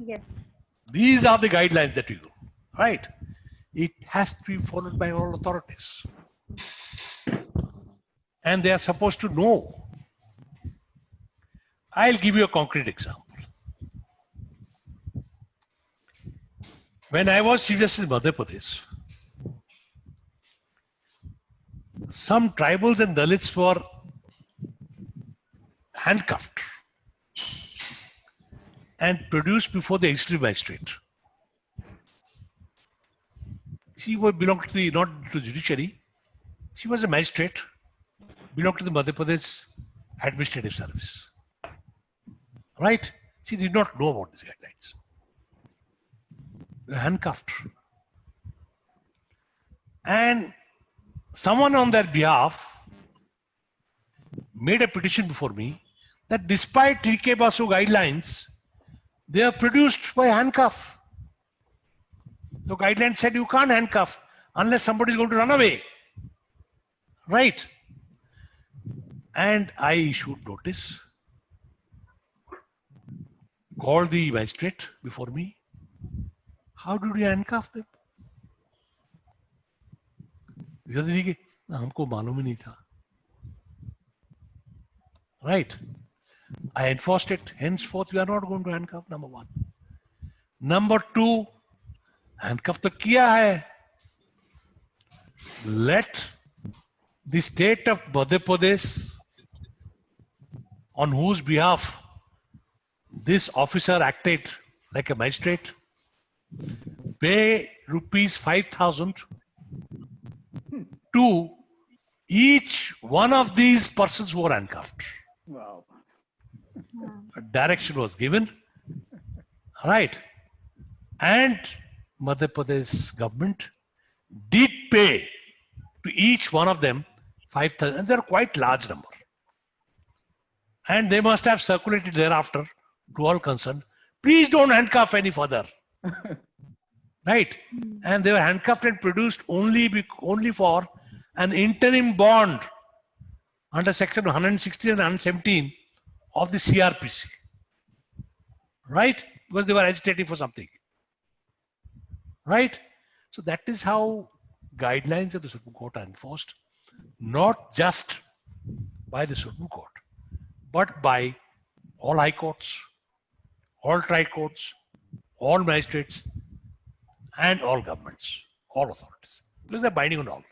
Yes. these are the guidelines that we go, right? It has to be followed by all authorities. And they are supposed to know. I'll give you a concrete example. When I was Chief Justice in Madhya Pradesh, some tribals and Dalits were handcuffed and produced before the executive magistrate. She belonged to the, not to judiciary. She was a magistrate, belonged to the Madhya Pradesh Administrative Service. Right? She did not know about these guidelines. They were handcuffed. And someone on their behalf made a petition before me that despite TK Basu guidelines, they are produced by handcuff. The guidelines said you can't handcuff unless somebody is going to run away. Right? And I issued notice, called the magistrate before me. How did you handcuff them? हमको मालूम ही नहीं था. Right? I enforced it. Henceforth, we are not going to handcuff, number one. Number two, handcuff तो किया है. Let the state of Madhya Pradesh, on whose behalf this officer acted like a magistrate, pay rupees 5,000 to each one of these persons who were handcuffed. Wow. A direction was given Right. And Madhya Pradesh government did pay to each one of them 5,000, and they're quite large number. And they must have circulated thereafter to all concerned. Please don't handcuff any further. Right. And they were handcuffed and produced only for an interim bond under section 116 and 117 of the CRPC. Right? Because they were agitating for something. Right? So that is how guidelines of the Supreme Court are enforced, not just by the Supreme Court, but by all high courts, all trial courts, all magistrates, and all governments, all authorities. Because they're binding on all.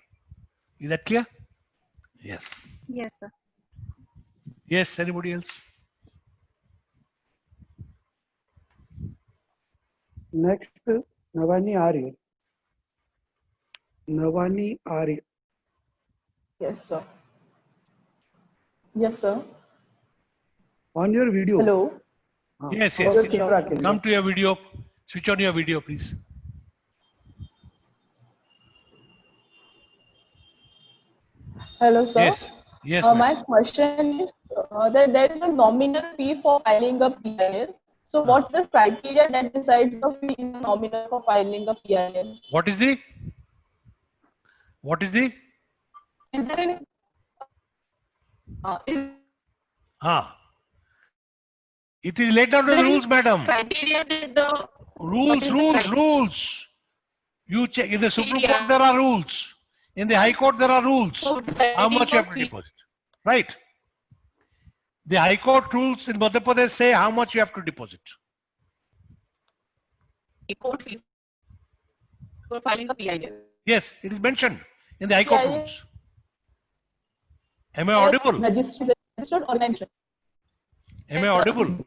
Is that clear? Yes. Yes, sir. Yes, anybody else? Next, Navani Arya. Navani Arya. Yes, sir. Yes, sir. On your video. Hello. Yes, और yes. Camera के लिए। Come to your video. Switch on your video, please. Hello, sir. Yes. Yes, My question is that there is a nominal fee for filing a PIL. So, what's the criteria that decides the fee is nominal for filing a PIL? What is the? What is the? Is there any? Is It is laid down in the rules, madam. criteria that the Rules. You check in the Supreme Court. There are rules. In the High Court, there are rules. How much you have to deposit? Right. The High Court rules in Madhya Pradesh say how much you have to deposit. court fee for filing a PIL? Yes, it is mentioned in the High Court PIL rules. Am I audible? Registered organization. Am I audible?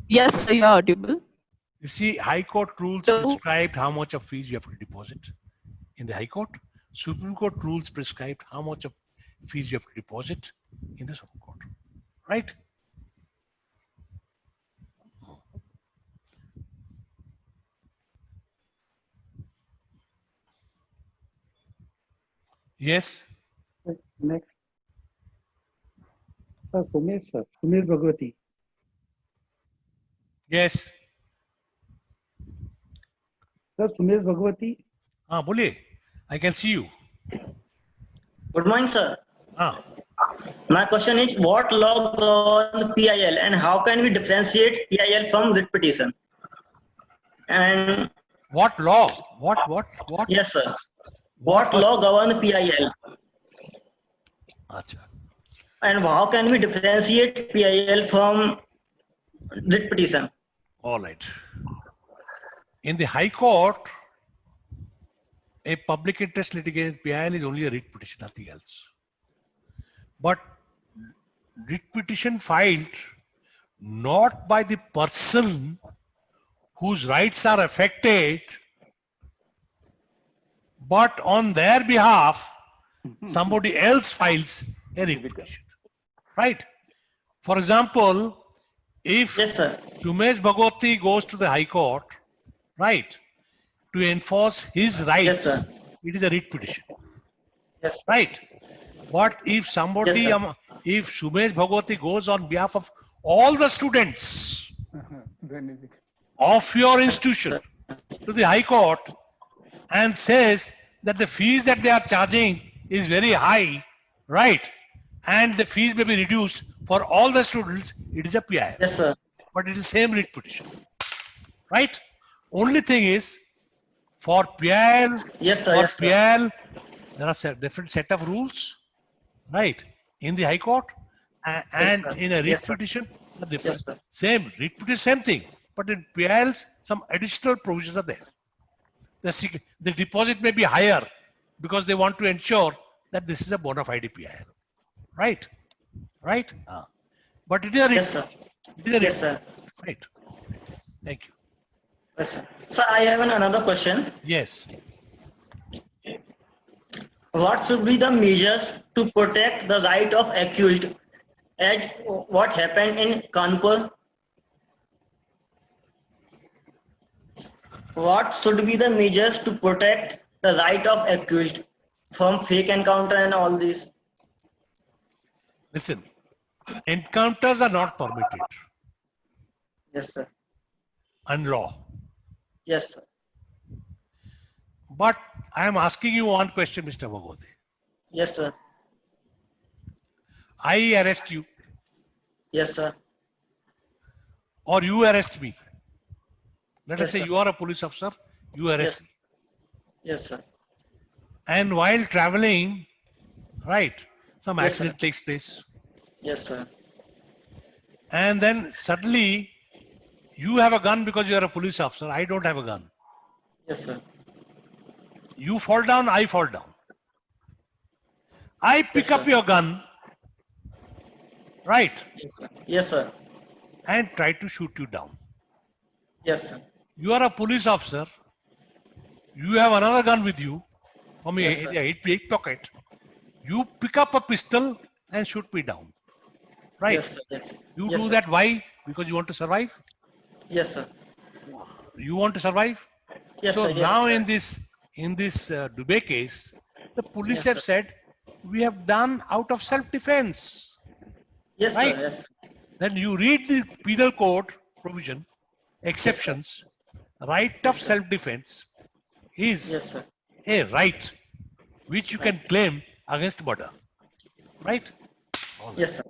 Yes, sir, you are audible. You see, High Court rules So- prescribed how much of fees you have to deposit in the High Court. Supreme Court rules prescribed how much of fees you have to deposit in the Supreme Court. Right? Yes. Next. Sir, Sumesh Bhagwati. Yes. Sir, Sumesh Bhagwati. हाँ बोलिए. I can see you. Good morning, sir. हाँ. My question is, what law governs PIL and how can we differentiate PIL from writ petition? And What law? What? yes, sir. What law governs PIL Acha. and how can we differentiate PIL from writ petition? All right. In the High Court, a public interest litigation PIL is only a writ petition, nothing else. But writ petition filed not by the person whose rights are affected, but on their behalf, somebody else files a writ petition. Right? For example, if Yes, sir. Sumesh Bhagwati goes to the High Court, right, to enforce his rights, Yes, sir. it is a writ petition. Yes. Right? But if somebody, Yes, sir. if Sumesh Bhagwati goes on behalf of all the students of your institution to the High Court and says that the fees that they are charging is very high, right? And the fees may be reduced for all the students, it is a PIL. Yes, sir. But it is same writ petition. Right? Only thing is, for PIL, Yes, sir. for Yes, sir. PIL, there are different set of rules, right? In the High Court and sir. in a writ Yes, sir. petition, are different. Yes, sir. Same writ petition, same thing. But in PILs, some additional provisions are there. The deposit may be higher because they want to ensure that this is a bona fide PIL, right? Right? But it is a writ. Yes, sir. It is a writ. Yes, sir. Right. Thank you. Yes, sir. Sir, I have another question. Yes. What should be the measures to protect the right of accused as what happened in Kanpur? what should be the measures to protect the right of accused from fake encounter and all these? Listen, encounters are not permitted Yes, sir. under law. Yes, sir. But I am asking you one question, Mr. Bhagwati. Yes, sir. I arrest you Yes, sir. or you arrest me. Let us Yes, say sir. you are a police officer, you arrest Yes. me. Yes, sir. And while traveling, right, some Yes, accident sir. takes place. Yes, sir. And then suddenly you have a gun because you are a police officer. I don't have a gun. Yes, sir. You fall down, I fall down. I pick Yes, up sir. your gun, right, Yes, sir. Yes, sir. and try to shoot you down. Yes, sir. You are a police officer. You have another gun with you from your Yes, sir. hip pocket. You pick up a pistol and shoot me down. Right? Yes, sir. Yes. You Yes, do sir. that why? Because you want to survive? Yes, sir. You want to survive? Yes, So sir. Yes, now sir. in this Dubey case, the police Yes, have sir. said we have done out of self-defense. Yes, Right? sir. Yes, sir. Then you read the penal code provision, exceptions, right of Yes, sir. self-defense is Yes, sir. a right which you can claim against murder. Right? Yes, sir.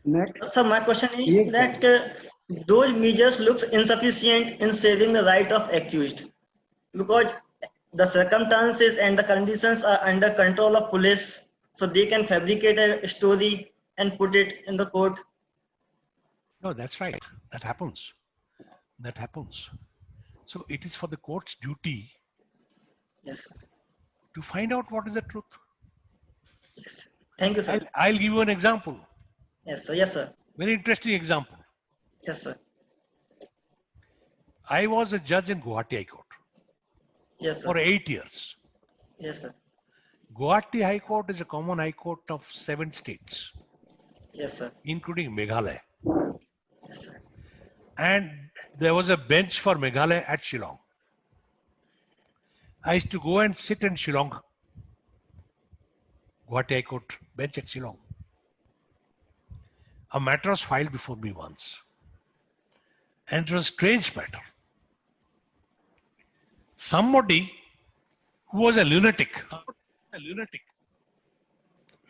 Next, So my question is Yes, that those measures looks insufficient in saving the right of accused because the circumstances and the conditions are under control of police, so they can fabricate a story and put it in the court. No, that's right. That happens. That happens. So it is for the court's duty Yes, sir. to find out what is the truth. Yes. Thank you, sir. I'll give you an example. Yes, sir. Yes, sir. Very interesting example. Yes, sir. I was a judge in Guwahati High Court Yes, sir. for 8 years. Yes, sir. Guwahati High Court is a common high court of 7 states, Yes, sir. including Meghalaya. Yes, sir. And there was a bench for Meghalaya at Shillong. I used to go and sit in Shillong, Guwahati High Court bench at Shillong. A matter was filed before me once. And it was a strange matter. Somebody who was a lunatic.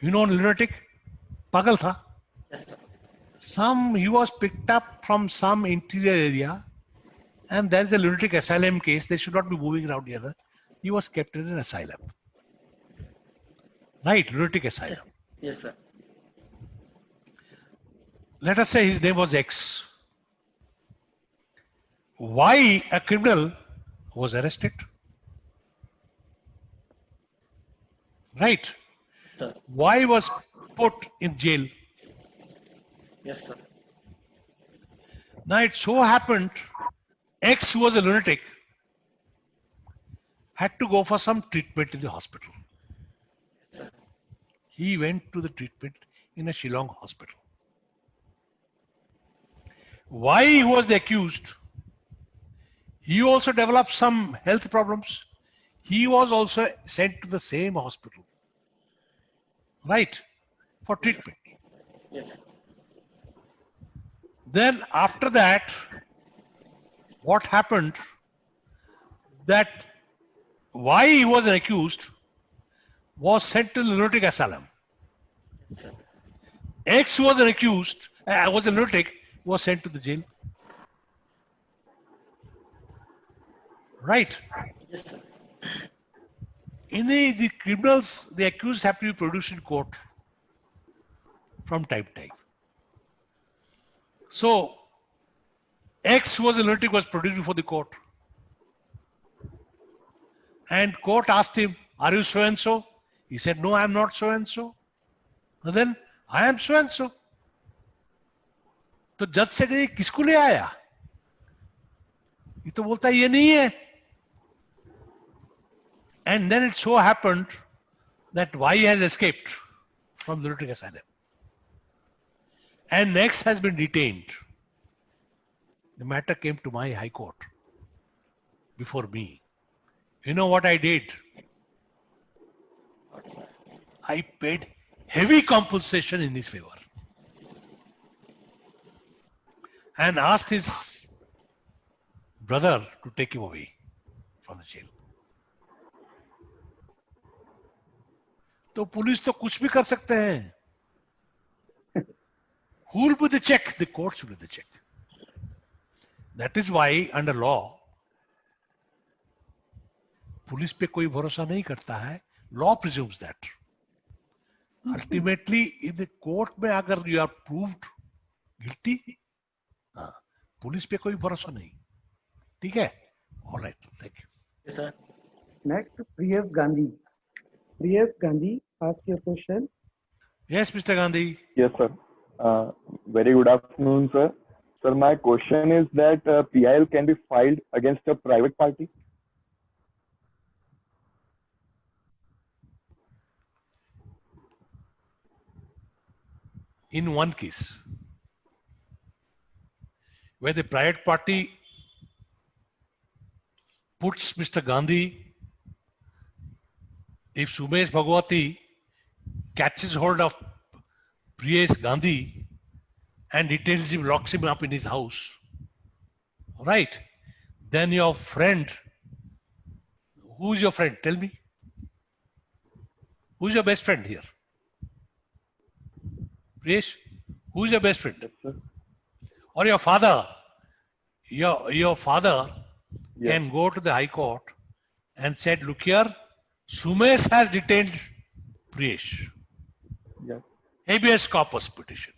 You know lunatic? Pagal tha. Yes, sir. He was picked up from some interior area and there's a lunatic asylum case. They should not be moving around here. He was kept in an asylum. Right, lunatic asylum. Yes, sir. Let us say his name was X. Why a criminal was arrested? Right. Sir. Why was put in jail? Yes, sir. Now it so happened X, who was a lunatic, had to go for some treatment in the hospital. Yes, sir. He went to the treatment in a Shillong hospital. Why he was the accused? He also developed some health problems. He was also sent to the same hospital, right, for treatment. Yes. Then after that, what happened? That why he was an accused was sent to the lunatic asylum. Sir. X, who was an accused, was a lunatic, was sent to the jail. Right. Yes, sir. In the criminals, the accused have to be produced in court from time to time. So, X, who was a lunatic, was produced before the court. And court asked him, are you so and so? He said, no, I am not so and so. Then, I am so and so. तो जज से कहे किसको ले आया? ये तो बोलता है ये नहीं है. And then it so happened that Y has escaped from the lunatic asylum. And X has been detained. The matter came to my High Court before me. You know what I did? I paid heavy compensation in his favor and asked his brother to take him away from the jail. तो police तो कुछ भी कर सकते हैं. Who will put the check? The courts will put the check. That is why under law, police पे कोई भरोसा नहीं करता है. Law presumes that. Ultimately, in the court में अगर you are proved guilty, police पे कोई भरोसा नहीं. ठीक है? All right. Thank you. Yes, sir. Next, Priyas Gandhi. Priyas Gandhi, ask your question. Yes, Mr. Gandhi. Yes, sir. Very good afternoon, sir. Sir, my question is that PIL can be filed against a private party? In one case, where the private party puts Mr. Gandhi, if Sumesh Bhagwati catches hold of Priyesh Gandhi and detains him, locks him up in his house, right? Then your friend, who's your friend? Tell me. Who's your best friend here? Priyesh, who's your best friend? Yes, sir. Or your father? Your father Yes. can go to the High Court and said, look here, Sumesh has detained Priyesh. Yes. Habeas corpus petition.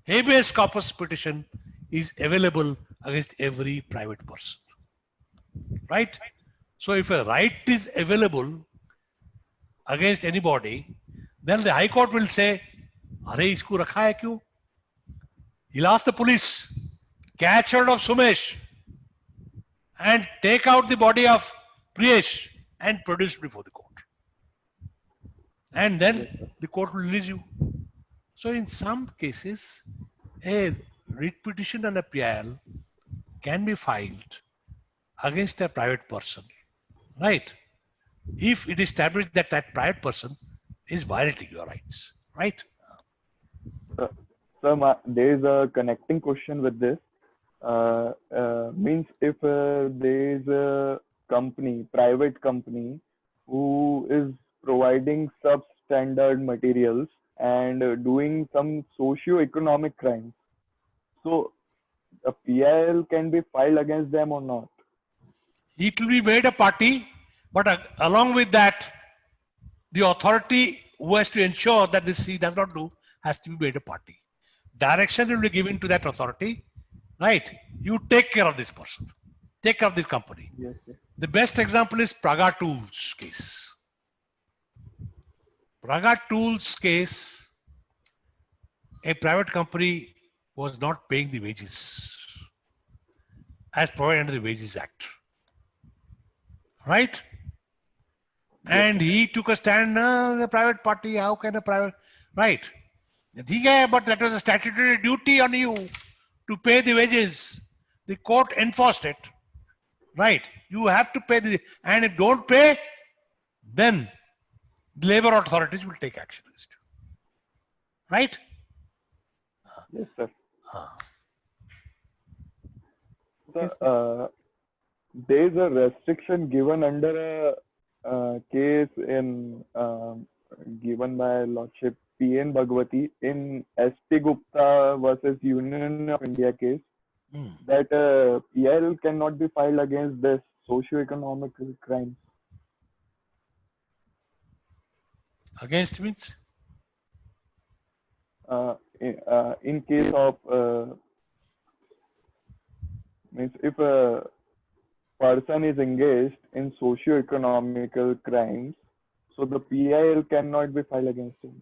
Habeas corpus petition is available against every private person. Right? So if a right is available against anybody, then the High Court will say, अरे इसको रखा है क्यों? He'll ask the police, catch hold of Sumesh and take out the body of Priyesh and produce before the court. And then the court will release you. So in some cases, a writ petition and a PIL can be filed against a private person, right? If it is established that that private person is violating your rights, right? Sir, there is a connecting question with this. Means if there is a company, private company, who is providing substandard materials and doing some socio-economic crimes, so a PIL can be filed against them or not? It will be made a party, but along with that, the authority who has to ensure that this he does not do has to be made a party. Direction will be given to that authority, right? You take care of this person, take care of this company. Yes, yes. The best example is Praga Tools case. Praga Tools case, a private company was not paying the wages as provided under the Wages Act, right? And he took a stand, the private party, how can a private, right? But that was a statutory duty on you to pay the wages. The court enforced it, right? You have to pay the, and if don't pay, then the labor authorities will take action against you, right? Yes, sir. So, there is a restriction given under a case in given by Lordship P.N. Bhagwati in S.P. Gupta versus Union of India case, that PIL cannot be filed against this socio-economic crimes. Against means? In case of means if a person is engaged in socio-economical crimes, so the PIL cannot be filed against him.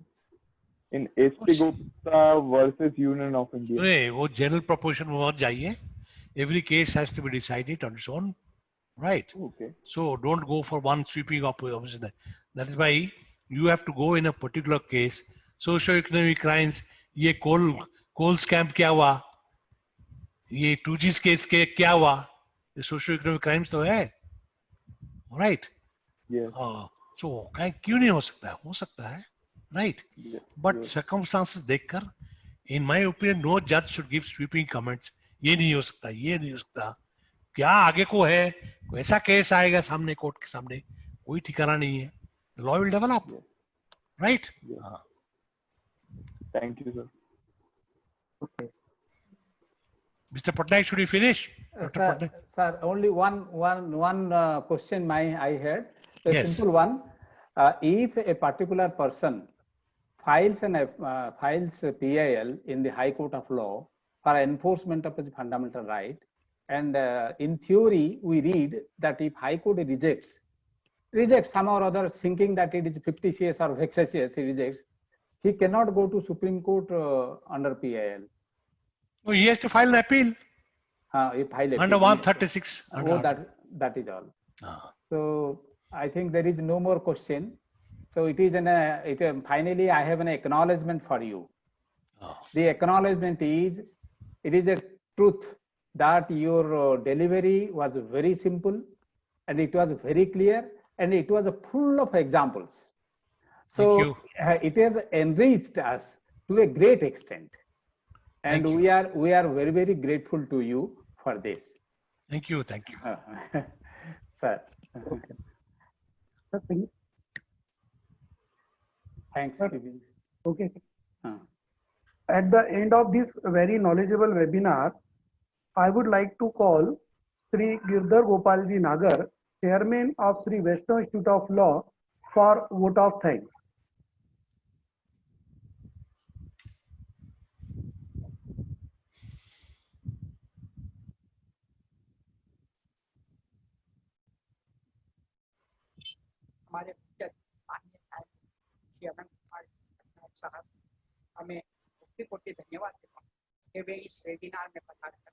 In S.P. Gupta versus Union of India. No, वो general proposition में मत जाइए. Every case has to be decided on its own, right? Okay. So don't go for one sweeping opposition. That is why you have to go in a particular case. Socio-economic crimes, ये coal scam क्या हुआ? ये 2G case के क्या हुआ, ये socio economic crimes तो है, राइट? Yes. तो क्यों नहीं हो सकता? हो सकता है, राइट? बट सर्कमस्टांसेस देखकर, इन माय ओपिनियन, नो जज शुड गिव स्वीपिंग कमेंट्स, ये नहीं हो सकता, ये नहीं हो सकता, क्या आगे को है, ऐसा केस आएगा सामने कोर्ट के सामने, कोई ठिकाना नहीं है, law will develop, right? Thank you, sir. Okay. Mr. Patnaik, should we finish? Dr. Sir, Patnaik? sir, only one question I had, a Yes. simple one. If a particular person files a PIL in the High Court of Law for enforcement of his fundamental right, and in theory we read that if High Court rejects somehow or other, thinking that it is fictitious or vexatious, he rejects, he cannot go to Supreme Court under PIL. Oh, he has to file an appeal under 136. Oh, that is all. So I think there is no more question. So it is finally I have an acknowledgement for you. The acknowledgement is, it is a truth that your delivery was very simple and it was very clear and it was full of examples. So it has enriched us to a great extent. And we are very, very grateful to you for this. Thank you. Sir. Thanks. Okay. At the end of this very knowledgeable webinar, I would like to call Sri Girdhar Gopalji Nagar, Chairman of Sri Vaishnav Institute of Law, for vote of thanks. हमारे माननीय श्री अनंत कुमार पटनायक साहब, हमें कोटि धन्यवाद देता हूँ कि वे इस वेबिनार में पधार कर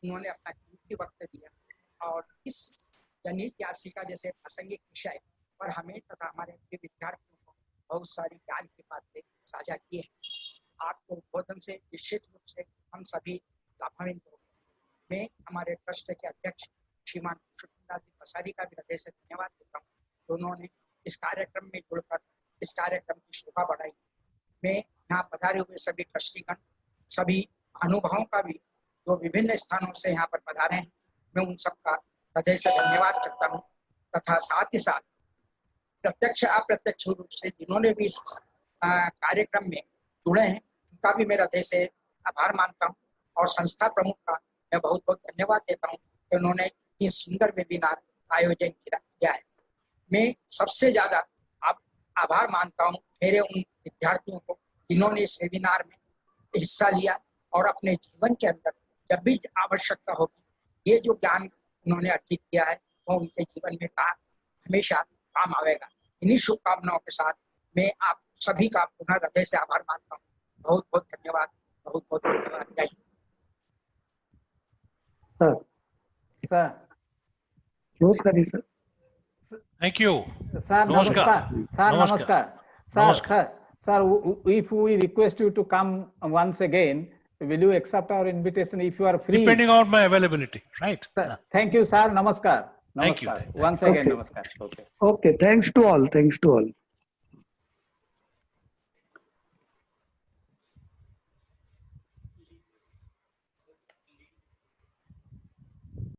उन्होंने अपना कीमती वक्त दिया और इस जनहित याचिका जैसे प्रासंगिक विषय पर हमें तथा हमारे विद्यार्थियों को बहुत सारी ज्ञान की बातें साझा की है। आपको उद्बोधन से निश्चित रूप से हम सभी लाभान्वित होंगे। मैं हमारे ट्रस्ट के अध्यक्ष श्रीमान शुक्लाजी पसारी का भी हृदय से धन्यवाद देता हूँ। दोनों ने इस कार्यक्रम में जुड़कर इस कार्यक्रम की शोभा बढ़ाई। मैं यहाँ पधारे हुए सभी ट्रस्टीगण, सभी अनुभवों का भी जो विभिन्न स्थानों से यहाँ पर पधारे हैं, मैं उन सबका हृदय से धन्यवाद करता हूँ तथा साथ ही साथ प्रत्यक्ष अप्रत्यक्ष रूप से जिन्होंने भी इस कार्यक्रम में जुड़े हैं उनका भी मैं हृदय से आभार मानता हूँ और संस्था प्रमुख का मैं बहुत बहुत धन्यवाद देता हूँ कि उन्होंने इस सुंदर वेबिनार आयोजन किया है। मैं सबसे ज्यादा आभार मानता हूँ मेरे उन विद्यार्थियों को जिन्होंने इस वेबिनार में हिस्सा लिया और अपने जीवन के अंदर जब भी आवश्यकता होगी ये जो ज्ञान उन्होंने अर्जित किया है वो उनके जीवन में हमेशा काम आवेगा। इन्हीं शुभकामनाओं के साथ मैं आप सभी का पुनः हृदय से आभार मानता हूँ। बहुत बहुत धन्यवाद, बहुत बहुत धन्यवाद। जय Hind. Sir. Sir. Thank you. Sir, namaskar. Sir, namaskar. Sir, if we request you to come once again, will you accept our invitation if you are free? Depending on my availability, right? Sir, thank you, sir. Namaskar. Thank you. Once again, namaskar. Okay. Okay. Thanks to all.